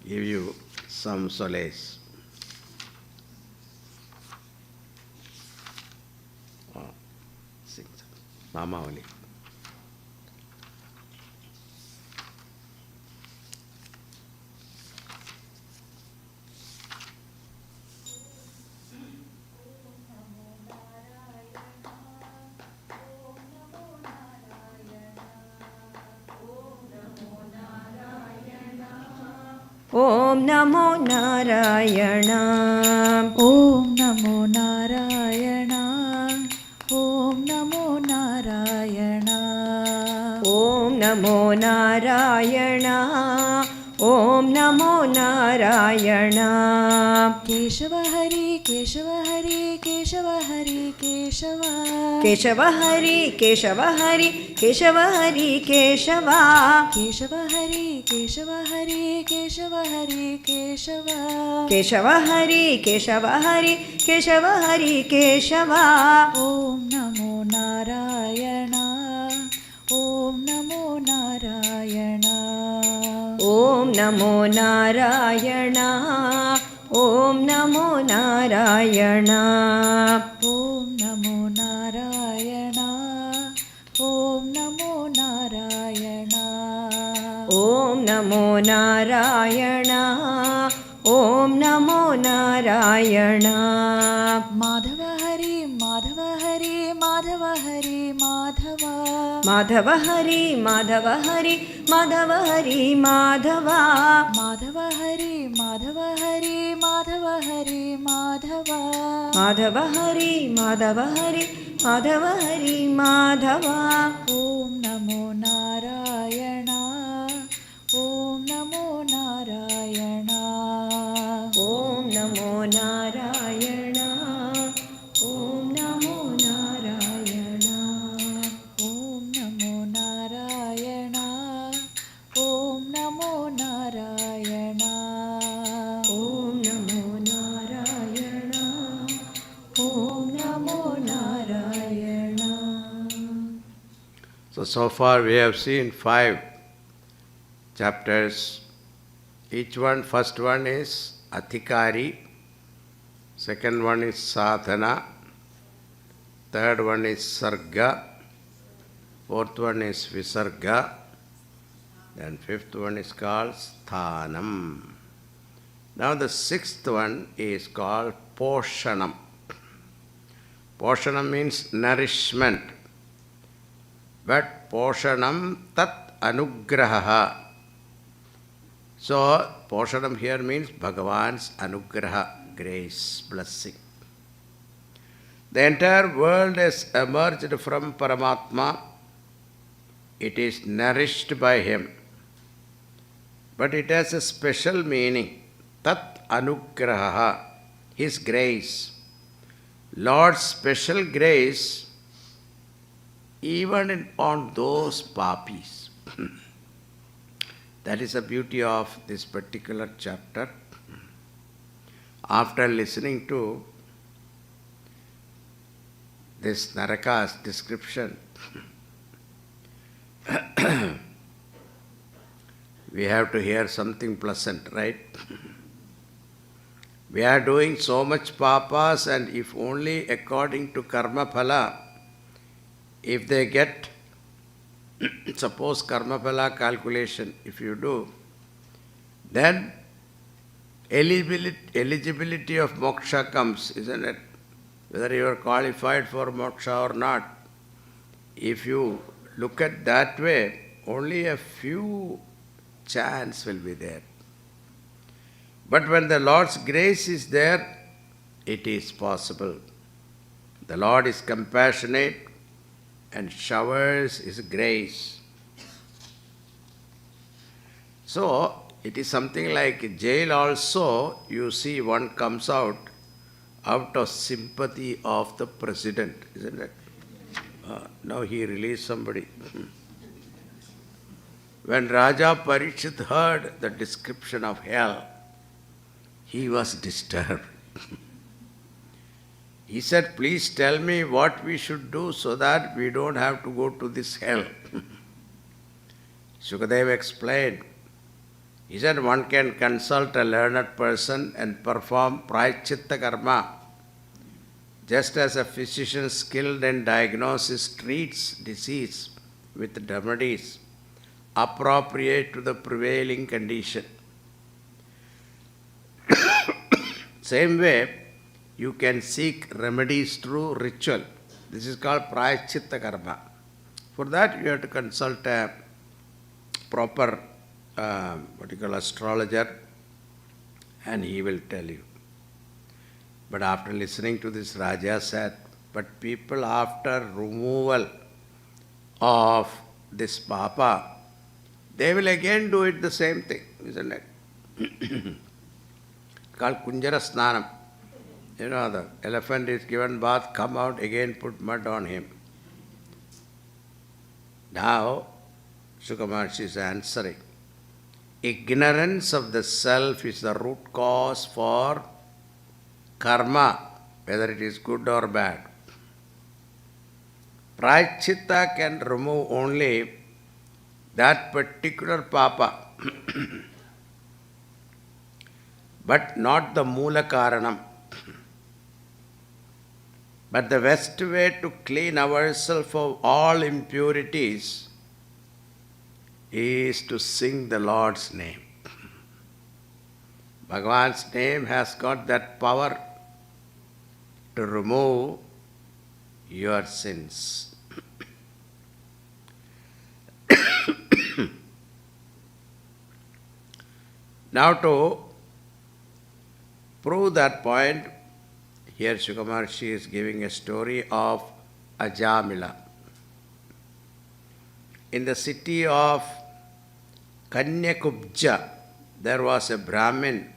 give you some solace. Sing Mama only. Om Namo Narayana. Om Namo Narayana. Om Namo Narayana. Om Namo Narayana. Om Namo Narayana. Keshava Hari, Keshava Hari, Keshava Hari, Keshava. Keshava Hari, Keshava Hari, Keshava Hari, Keshava. Keshava Hari, Keshava Hari, Keshava Hari, Keshava. Keshava Hari, Keshava Hari, Keshava Hari, Keshava. Om Namo Narayana. Om Namo Narayana. Om Namo Narayana. Om Namo Narayana. Om Namo Narayana. Om Namo Narayana. Om Namo Narayana. Om Namo Narayana. Madhava Hari, Madhava Hari, Madhava Hari, Madhava. Madhava Hari, Madhava Hari, Madhava Hari, Madhava. Madhava Hari, Madhava Hari, Madhava Hari, Madhava. Madhava Hari, Madhava Hari, Madhava Hari, Madhava. Om Namo Narayana. Om Namo Narayana. Om Namo Narayana. Om Namo Narayana. Om Namo Narayana. Om Namo Narayana. Om Namo Narayana. Om Namo Narayana. So far we have seen 5 chapters. Each one, first one is Athikari, second one is Sadhana, third one is Sarga, fourth one is Visarga, and fifth one is called Sthanam. Now the sixth one is called Poshanam. Poshanam means nourishment. But Poshanam tat anugraha. So Poshanam here means Bhagavan's anugraha, grace, blessing. The entire world has emerged from Paramatma. It is nourished by him. But it has a special meaning. Tat anugraha, his grace. Lord's special grace even on those papis. That is the beauty of this particular chapter. After listening to this Naraka's description, we have to hear something pleasant, right? We are doing so much papas, and if only according to karma phala, if they get, suppose karma phala calculation, if you do, then eligibility of moksha comes, isn't it? Whether you are qualified for moksha or not. If you look at that way, only a few chance will be there. But when the Lord's grace is there, it is possible. The Lord is compassionate and showers his grace. So, it is something like jail also, you see one comes out of sympathy of the president, isn't it? Now he released somebody. When Raja Parikshit heard the description of hell, he was disturbed. He said, please tell me what we should do so that we don't have to go to this hell. Sukadeva explained. He said, one can consult a learned person and perform praychitta karma. Just as a physician skilled in diagnosis treats disease with remedies appropriate to the prevailing condition. Same way, you can seek remedies through ritual. This is called praychitta karma. For that, you have to consult a proper astrologer and he will tell you. But after listening to this, Raja said, but people after removal of this papa, they will again do it the same thing, isn't it? Called Kunjara Snanam. You know, the elephant is given bath, come out, again put mud on him. Now, Shuka Maharshi is answering. Ignorance of the self is the root cause for karma, whether it is good or bad. Prayachita can remove only that particular papa, but not the Mula Karanam. But the best way to clean ourselves of all impurities is to sing the Lord's name. Bhagavan's name has got that power to remove your sins. Now to prove that point, here Shuka Maharshi is giving a story of Ajamila. In the city of Kanyakubja, there was a Brahmin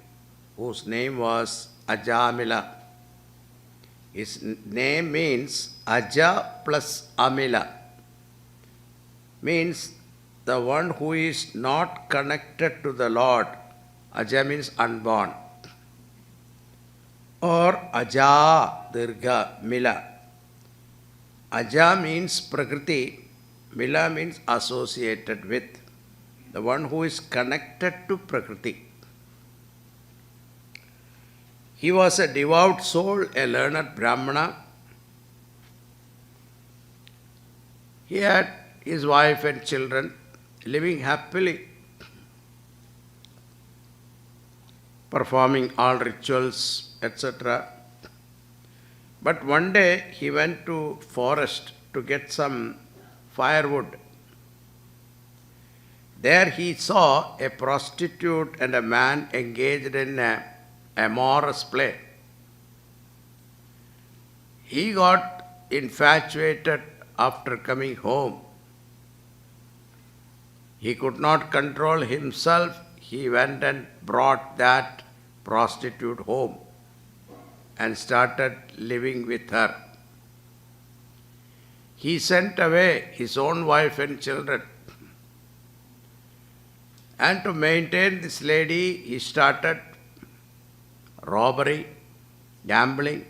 whose name was Ajamila. His name means Aja plus Amila. Means the one who is not connected to the Lord. Aja means unborn. Or Aja Dirgha Mila. Aja means Prakriti. Mila means associated with. The one who is connected to Prakriti. He was a devout soul, a learned Brahmana. He had his wife and children living happily, performing all rituals, etc. But one day he went to forest to get some firewood. There he saw a prostitute and a man engaged in a amorous play. He got infatuated after coming home. He could not control himself. He went and brought that prostitute home and started living with her. He sent away his own wife and children. And to maintain this lady, he started robbery, gambling,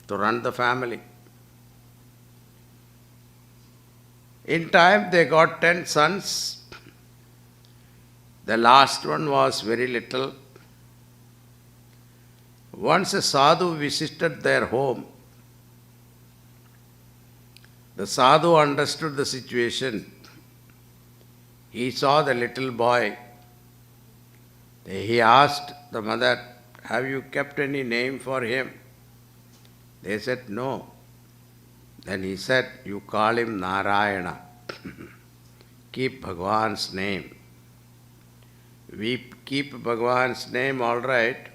to run the family. In time, they got 10 sons. The last one was very little. Once a sadhu visited their home. The sadhu understood the situation. He saw the little boy. He asked the mother, have you kept any name for him? They said, no. Then he said, you call him Narayana. Keep Bhagavan's name. We keep Bhagavan's name all right,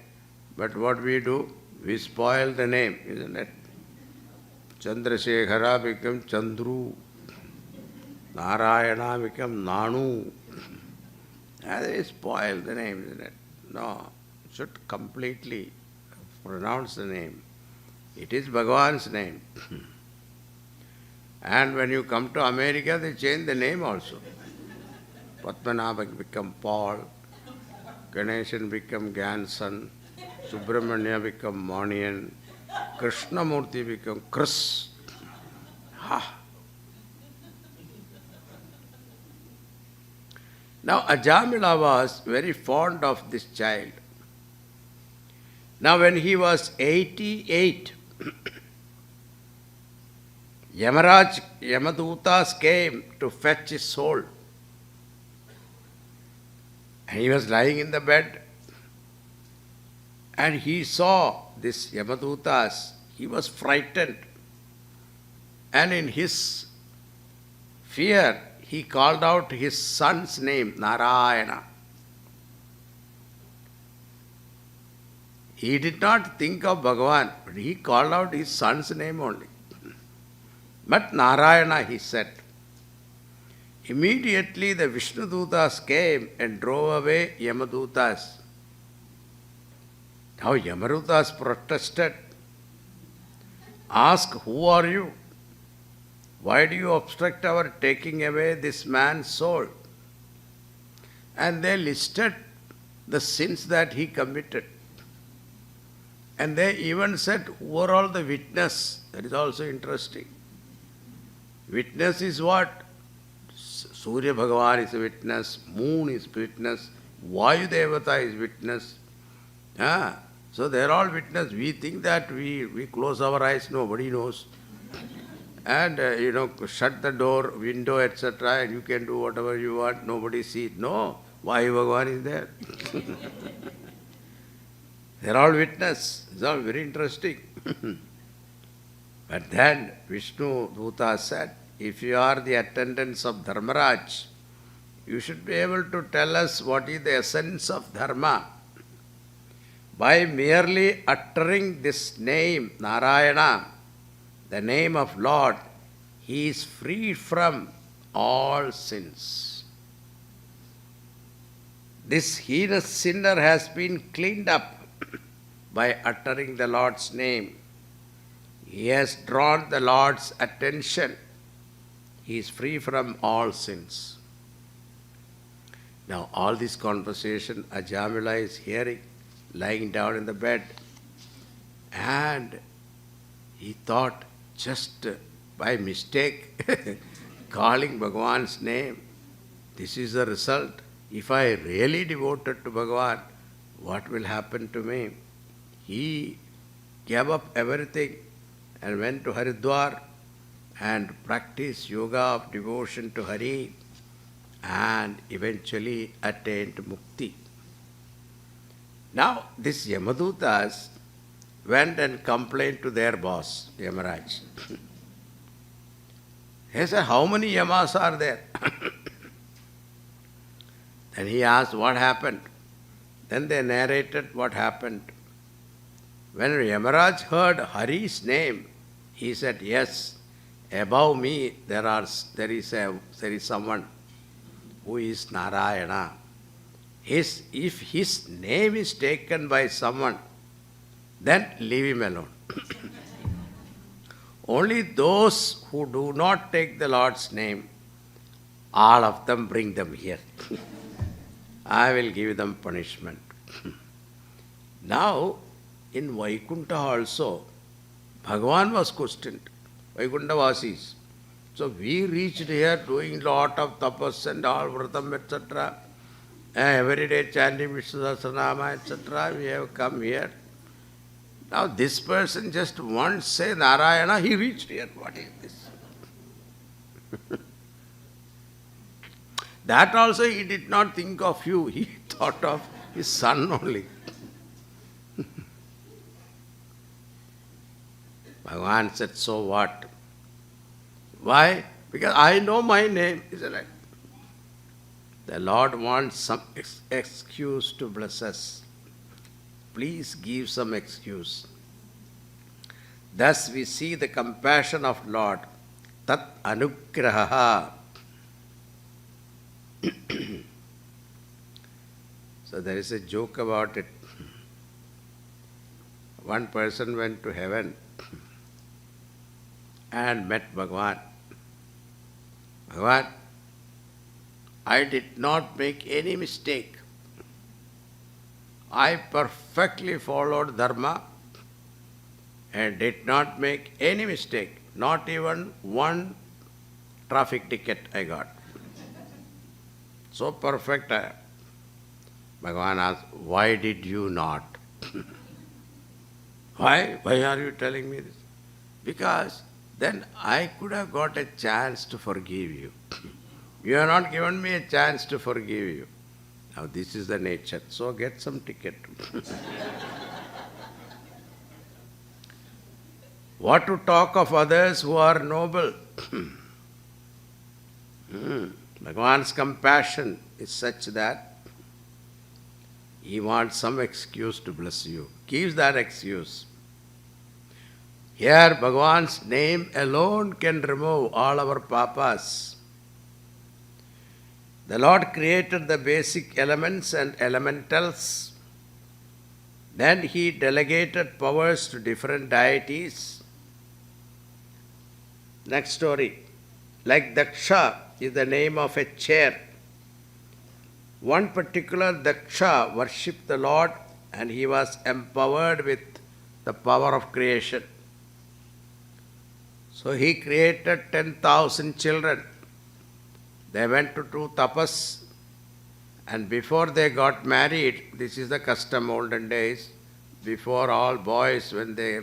but what we do? We spoil the name, isn't it? Chandrasekhara become Chandru. Narayana become Nanu. They spoil the name, isn't it? No, should completely pronounce the name. It is Bhagavan's name. And when you come to America, they change the name also. Padmanabha become Paul, Ganeshan become Ganson, Subramanya become Manian, Krishnamurti become Chris. Ha! Now Ajamila was very fond of this child. Now when he was 88, Yamadutas came to fetch his soul. And he was lying in the bed. And he saw this Yamadutas. He was frightened. And in his fear, he called out his son's name, Narayana. He did not think of Bhagavan, but he called out his son's name only. But Narayana, he said. Immediately the Vishnudutas came and drove away Yamadutas. Now Yamadutas protested, asked, who are you? Why do you obstruct our taking away this man's soul? And they listed the sins that he committed. And they even said, who are all the witness? That is also interesting. Witness is what? Surya Bhagavan is a witness, moon is witness, Vayu Devata is witness. So they are all witness. We think that we close our eyes, nobody knows. And shut the door, window, etc. and you can do whatever you want, nobody sees. No, Vayu Bhagavan is there. They are all witness. It's all very interesting. But then Vishnu Duta said, if you are the attendants of Dharmaraj, you should be able to tell us what is the essence of Dharma. By merely uttering this name, Narayana, the name of Lord, he is free from all sins. This heinous sinner has been cleaned up by uttering the Lord's name. He has drawn the Lord's attention. He is free from all sins. Now all this conversation Ajamila is hearing, lying down in the bed. And he thought, just by mistake, calling Bhagavan's name, this is the result. If I really devoted to Bhagavan, what will happen to me? He gave up everything and went to Haridwar and practiced yoga of devotion to Hari and eventually attained mukti. Now, these Yamadutas went and complained to their boss, Yamaraj. He said, how many Yamas are there? Then he asked, what happened? Then they narrated what happened. When Yamaraj heard Hari's name, he said, yes, above me there is someone who is Narayana. If his name is taken by someone, then leave him alone. Only those who do not take the Lord's name, all of them bring them here. I will give them punishment. Now, in Vaikuntha also, Bhagavan was questioned. Vaikuntha Vasis. So we reached here doing lot of tapas and all, vratam, etc. Every day chanting Vishnu Sahasranama, etc. We have come here. Now this person just once say Narayana, he reached here. What is this? That also he did not think of you. He thought of his son only. Bhagavan said, so what? Why? Because I know my name, isn't it? The Lord wants some excuse to bless us. Please give some excuse. Thus we see the compassion of Lord. Tat anugraha. So there is a joke about it. One person went to heaven and met Bhagavan. Bhagavan, I did not make any mistake. I perfectly followed Dharma and did not make any mistake. Not even one traffic ticket I got. So perfect I am. Bhagavan asked, why did you not? Why? Why are you telling me this? Because then I could have got a chance to forgive you. You have not given me a chance to forgive you. Now this is the nature. So get some ticket. What to talk of others who are noble? Bhagavan's compassion is such that He wants some excuse to bless you. Gives that excuse. Here, Bhagavan's name alone can remove all our papas. The Lord created the basic elements and elementals. Then He delegated powers to different deities. Next story. Like Daksha is the name of a chair. One particular Daksha worshipped the Lord and he was empowered with the power of creation. So he created 10,000 children. They went to do tapas, and before they got married, this is the custom olden days, before all boys,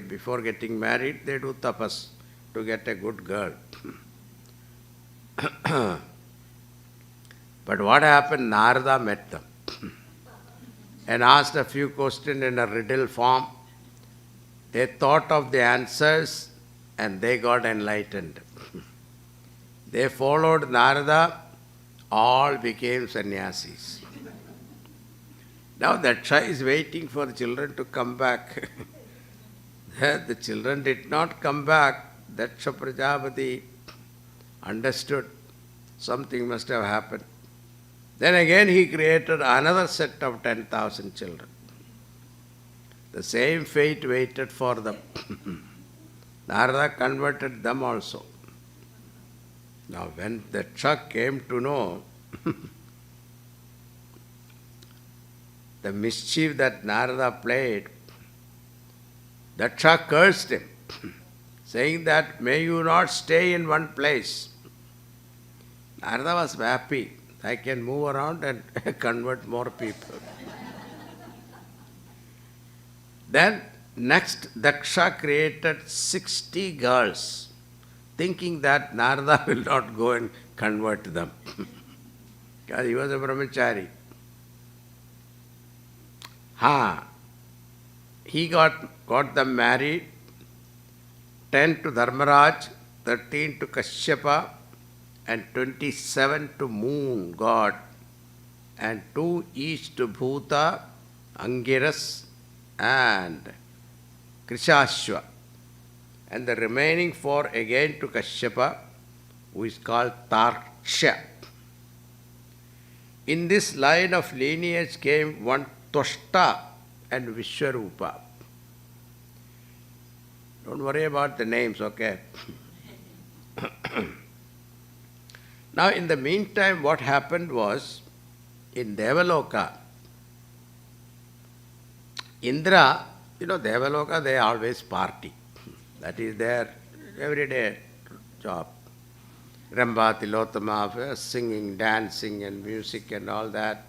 before getting married, they do tapas to get a good girl. But what happened? Narada met them and asked a few questions in a riddle form. They thought of the answers and they got enlightened. They followed Narada, all became sannyasis. Now Daksha is waiting for the children to come back. The children did not come back. Daksha Prajapati understood something must have happened. Then again he created another set of 10,000 children. The same fate waited for them. Narada converted them also. Now when Daksha came to know the mischief that Narada played, Daksha cursed him, saying that, may you not stay in one place. Narada was happy. I can move around and convert more people. Then next Daksha created 60 girls, thinking that Narada will not go and convert them. Because he was a brahmachari. He got them married, 10 to Dharmaraj, 13 to Kashyapa, and 27 to Moon God, and 2 each to Bhuta, Angiras, and Krishashva. And the remaining 4 again to Kashyapa, who is called Tarksha. In this line of lineage came one Toshta and Vishwarupa. Don't worry about the names, okay? Now, in the meantime, what happened was, in Devaloka, Indra, Devaloka, they always party. That is their everyday job. Ramba, Tilotama, singing, dancing and music and all that.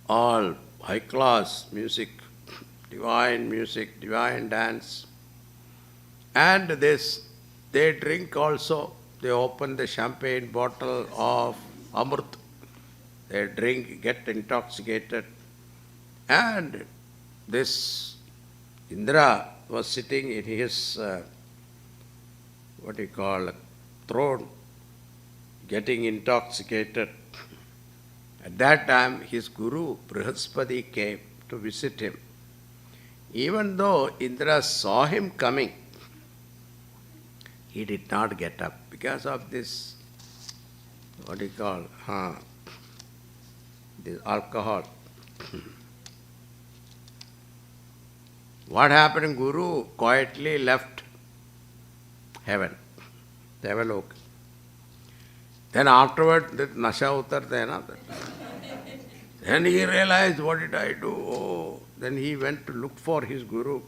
All high class music, divine dance. And this, they drink also. They open the champagne bottle of Amrit. They drink, get intoxicated. And this Indra was sitting in his, throne, getting intoxicated. At that time, his guru, Brihaspati, came to visit him. Even though Indra saw him coming, he did not get up because of this, this alcohol. What happened? Guru quietly left heaven, Devaloka. Then afterward, that Nasha Uttartena. Then he realized, what did I do? Oh, then he went to look for his guru,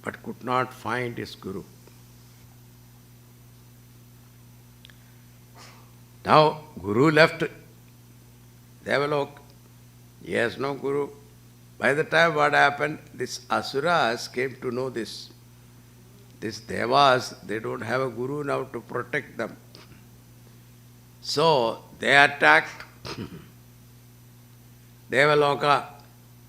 but could not find his guru. Now, guru left Devaloka. He has no guru. By the time what happened, these asuras came to know this. These devas, they don't have a guru now to protect them. So, they attacked Devaloka.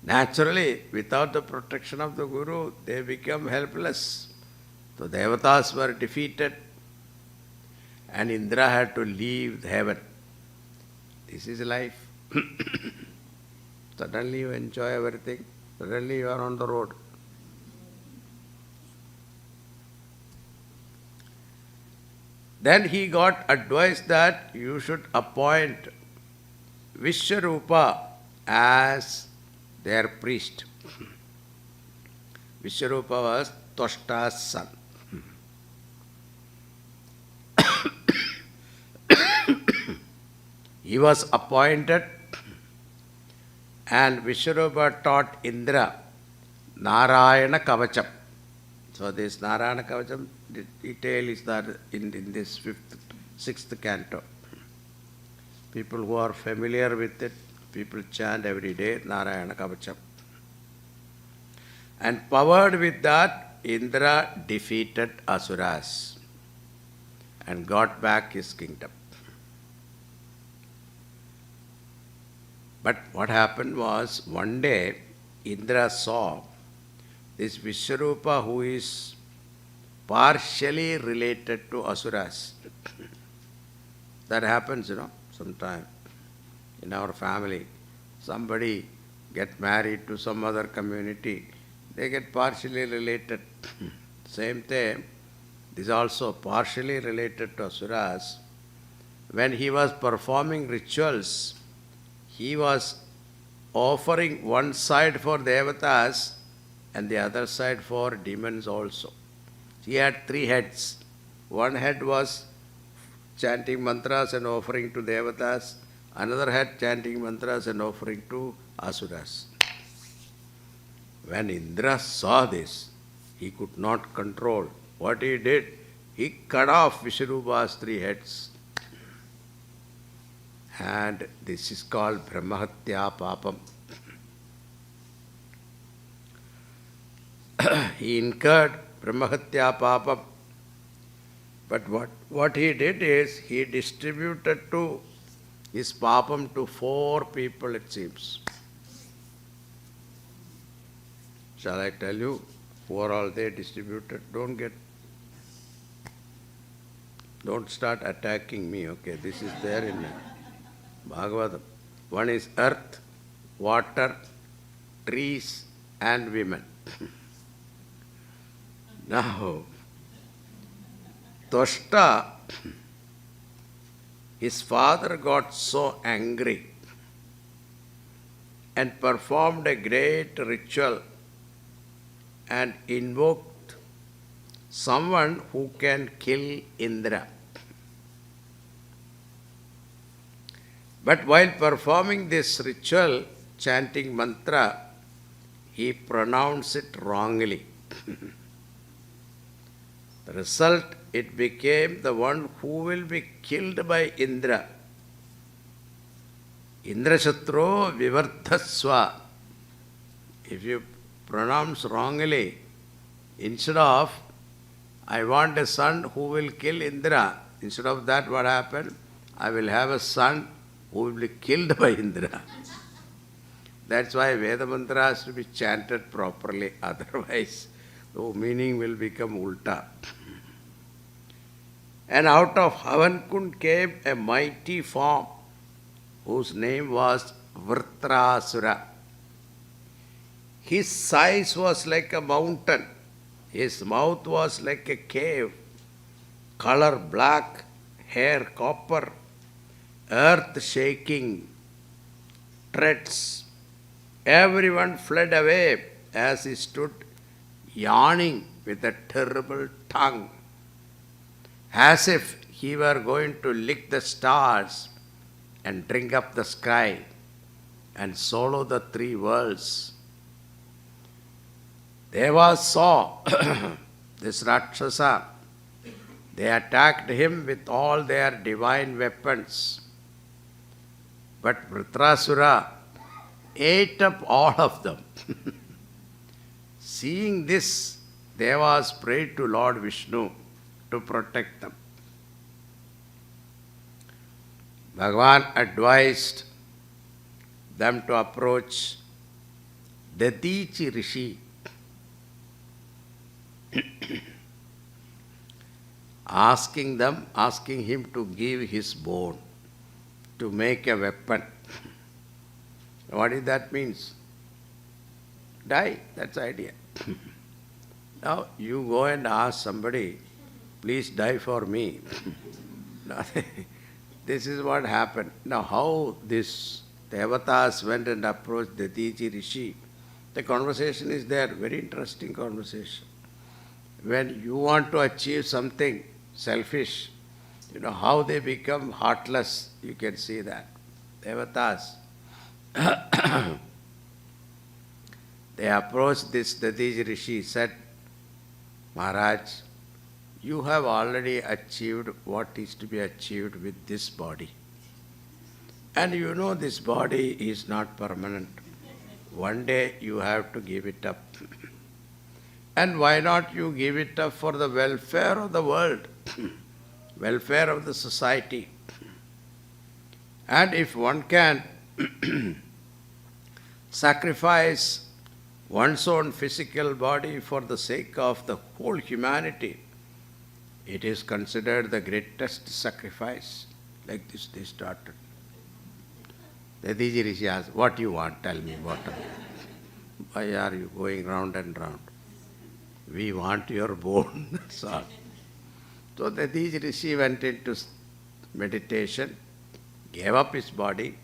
Naturally, without the protection of the guru, they become helpless. So, devatas were defeated and Indra had to leave heaven. This is life. Suddenly you enjoy everything. Suddenly you are on the road. Then he got advice that you should appoint Vishwarupa as their priest. Vishwarupa was Toshta's son. He was appointed, and Vishwarupa taught Indra Narayana Kavacham. So this Narayana Kavacham detail is that in this sixth canto. People who are familiar with it, people chant every day Narayana Kavacham. And powered with that, Indra defeated Asuras and got back his kingdom. But what happened was, one day Indra saw this Vishwarupa who is partially related to Asuras. That happens, sometime in our family. Somebody get married to some other community, they get partially related. Same thing, this is also partially related to Asuras. When he was performing rituals, he was offering one side for Devatas and the other side for demons also. He had 3 heads. One head was chanting mantras and offering to Devatas, another head chanting mantras and offering to Asuras. When Indra saw this, he could not control. What he did, he cut off Vishwarupa's 3 heads. And this is called Brahmahatya Papam. He incurred Brahmahatya Papam. But what he did is, he distributed to his Papam to 4 people, it seems. Shall I tell you who are all they distributed? Don't start attacking me, okay? This is there in Bhagavatam. One is earth, water, trees and women. Now, Toshta, his father got so angry and performed a great ritual and invoked someone who can kill Indra. But while performing this ritual, chanting mantra, he pronounced it wrongly. The result, it became the one who will be killed by Indra. Indrashatro vivardhasva. If you pronounce wrongly, instead of, I want a son who will kill Indra, instead of that, what happened? I will have a son who will be killed by Indra. That's why Veda mantra has to be chanted properly, otherwise the meaning will become ulta. And out of Havankund came a mighty form whose name was Vritrasura. His size was like a mountain. His mouth was like a cave. Color black, hair copper, earth shaking, treads. Everyone fled away as he stood yawning with a terrible tongue, as if he were going to lick the stars and drink up the sky and swallow the 3 worlds. Devas saw this Rakshasa. They attacked him with all their divine weapons. But Vritrasura ate up all of them. Seeing this, Devas prayed to Lord Vishnu to protect them. Bhagavan advised them to approach Dadichi Rishi, asking him to give his bone to make a weapon. What is that means? Die, that's the idea. Now you go and ask somebody, please die for me. Now, this is what happened. Now how this Devatas went and approached Datiji Rishi, the conversation is there, very interesting conversation. When you want to achieve something selfish, how they become heartless, you can see that. Devatas. They approached this Datiji Rishi, said, Maharaj, you have already achieved what is to be achieved with this body. And this body is not permanent. One day you have to give it up. And why not you give it up for the welfare of the world, welfare of the society. And if one can sacrifice one's own physical body for the sake of the whole humanity, it is considered the greatest sacrifice. Like this they started. The Datiji Rishi asked, what you want? Tell me what. Why are you going round and round? We want your bone. So the Datiji Rishi went into meditation, gave up his body,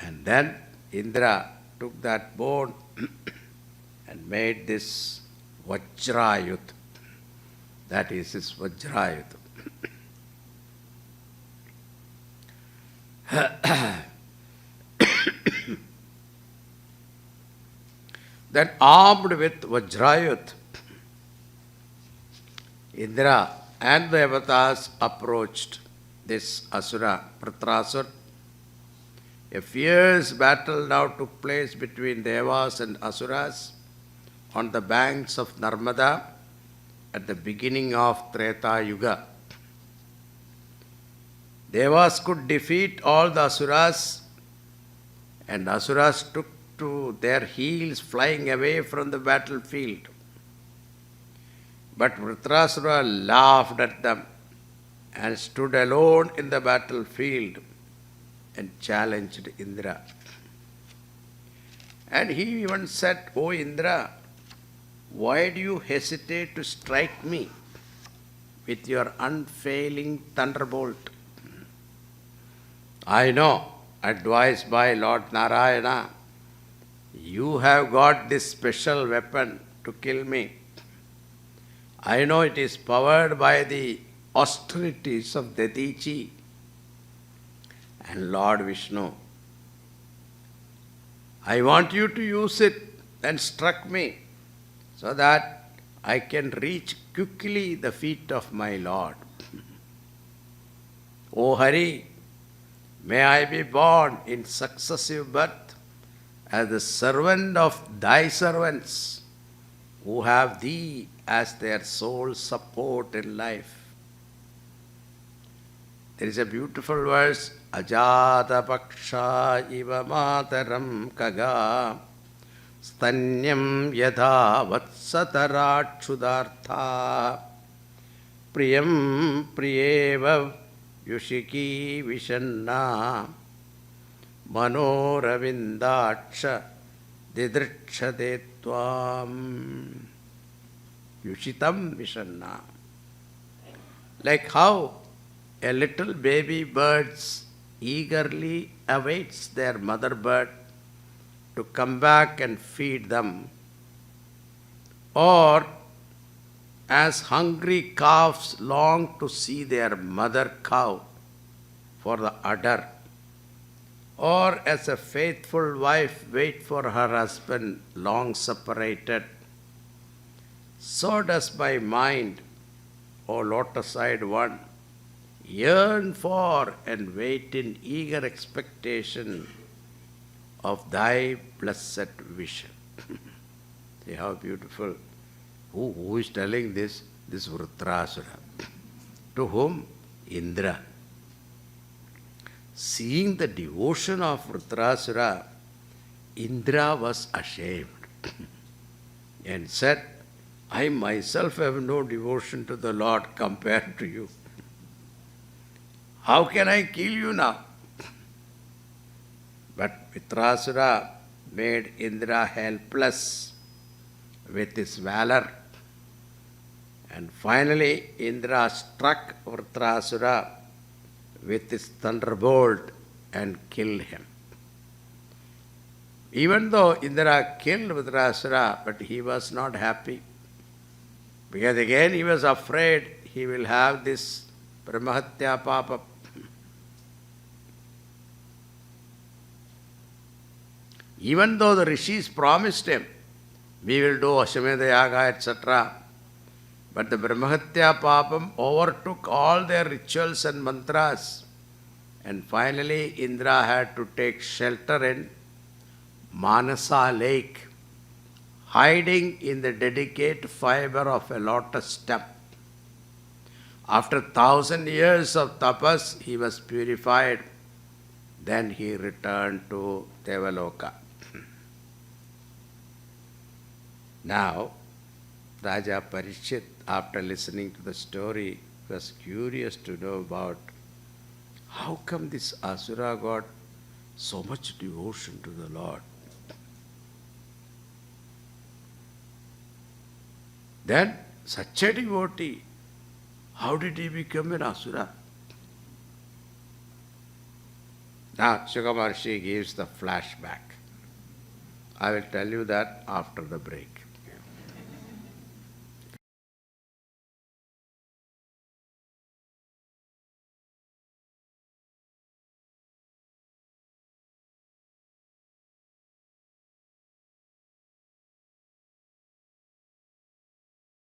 and then Indra took that bone and made this Vajrayut. That is his Vajrayut. Then armed with Vajrayut, Indra and the avatars approached this Asura, Pratrasur. A fierce battle now took place between Devas and Asuras on the banks of Narmada at the beginning of Treta Yuga. Devas could defeat all the Asuras, and Asuras took to their heels flying away from the battlefield. But Vritrasura laughed at them and stood alone in the battlefield and challenged Indra. And he even said, O Indra, why do you hesitate to strike me with your unfailing thunderbolt? I know, advised by Lord Narayana, you have got this special weapon to kill me. I know it is powered by the austerities of Dadichi and Lord Vishnu. I want you to use it and strike me so that I can reach quickly the feet of my Lord. O Hari, may I be born in successive birth as the servant of thy servants who have thee as their sole support in life. There is a beautiful verse, Ajata Paksha Iva Mataram Kaga Stanyam Yadha Vatsataratsudartha Priyam Priyeva Yushiki Vishanna Manoravindaksha Didrikshade Tvam Yushitam Vishanna. Like how a little baby bird eagerly awaits their mother bird to come back and feed them, or as hungry calves long to see their mother cow for the udder, or as a faithful wife waits for her husband long separated, so does my mind, O lotus-eyed one, yearn for and wait in eager expectation of thy blessed vision. See how beautiful. Who is telling this? This Vritrasura. To whom? Indra. Seeing the devotion of Vritrasura, Indra was ashamed and said, I myself have no devotion to the Lord compared to you. How can I kill you now? But Vitrasura made Indra helpless with his valor. And finally, Indra struck Vritrasura with his thunderbolt and killed him. Even though Indra killed Vritrasura, but he was not happy. Because again he was afraid he will have this Brahmahatya Papa. Even though the rishis promised him, we will do Ashwamedha Yaga, etc. But the Brahmahatya Papam overtook all their rituals and mantras. And finally Indra had to take shelter in Manasa lake, hiding in the delicate fiber of a lotus stem. After 1,000 years of tapas, he was purified. Then he returned to Devaloka. Now, Raja Parikshit, after listening to the story, was curious to know about how come this Asura got so much devotion to the Lord. Then, such a devotee, how did he become an Asura? Now, Shuka Maharshi gives the flashback. I will tell you that after the break.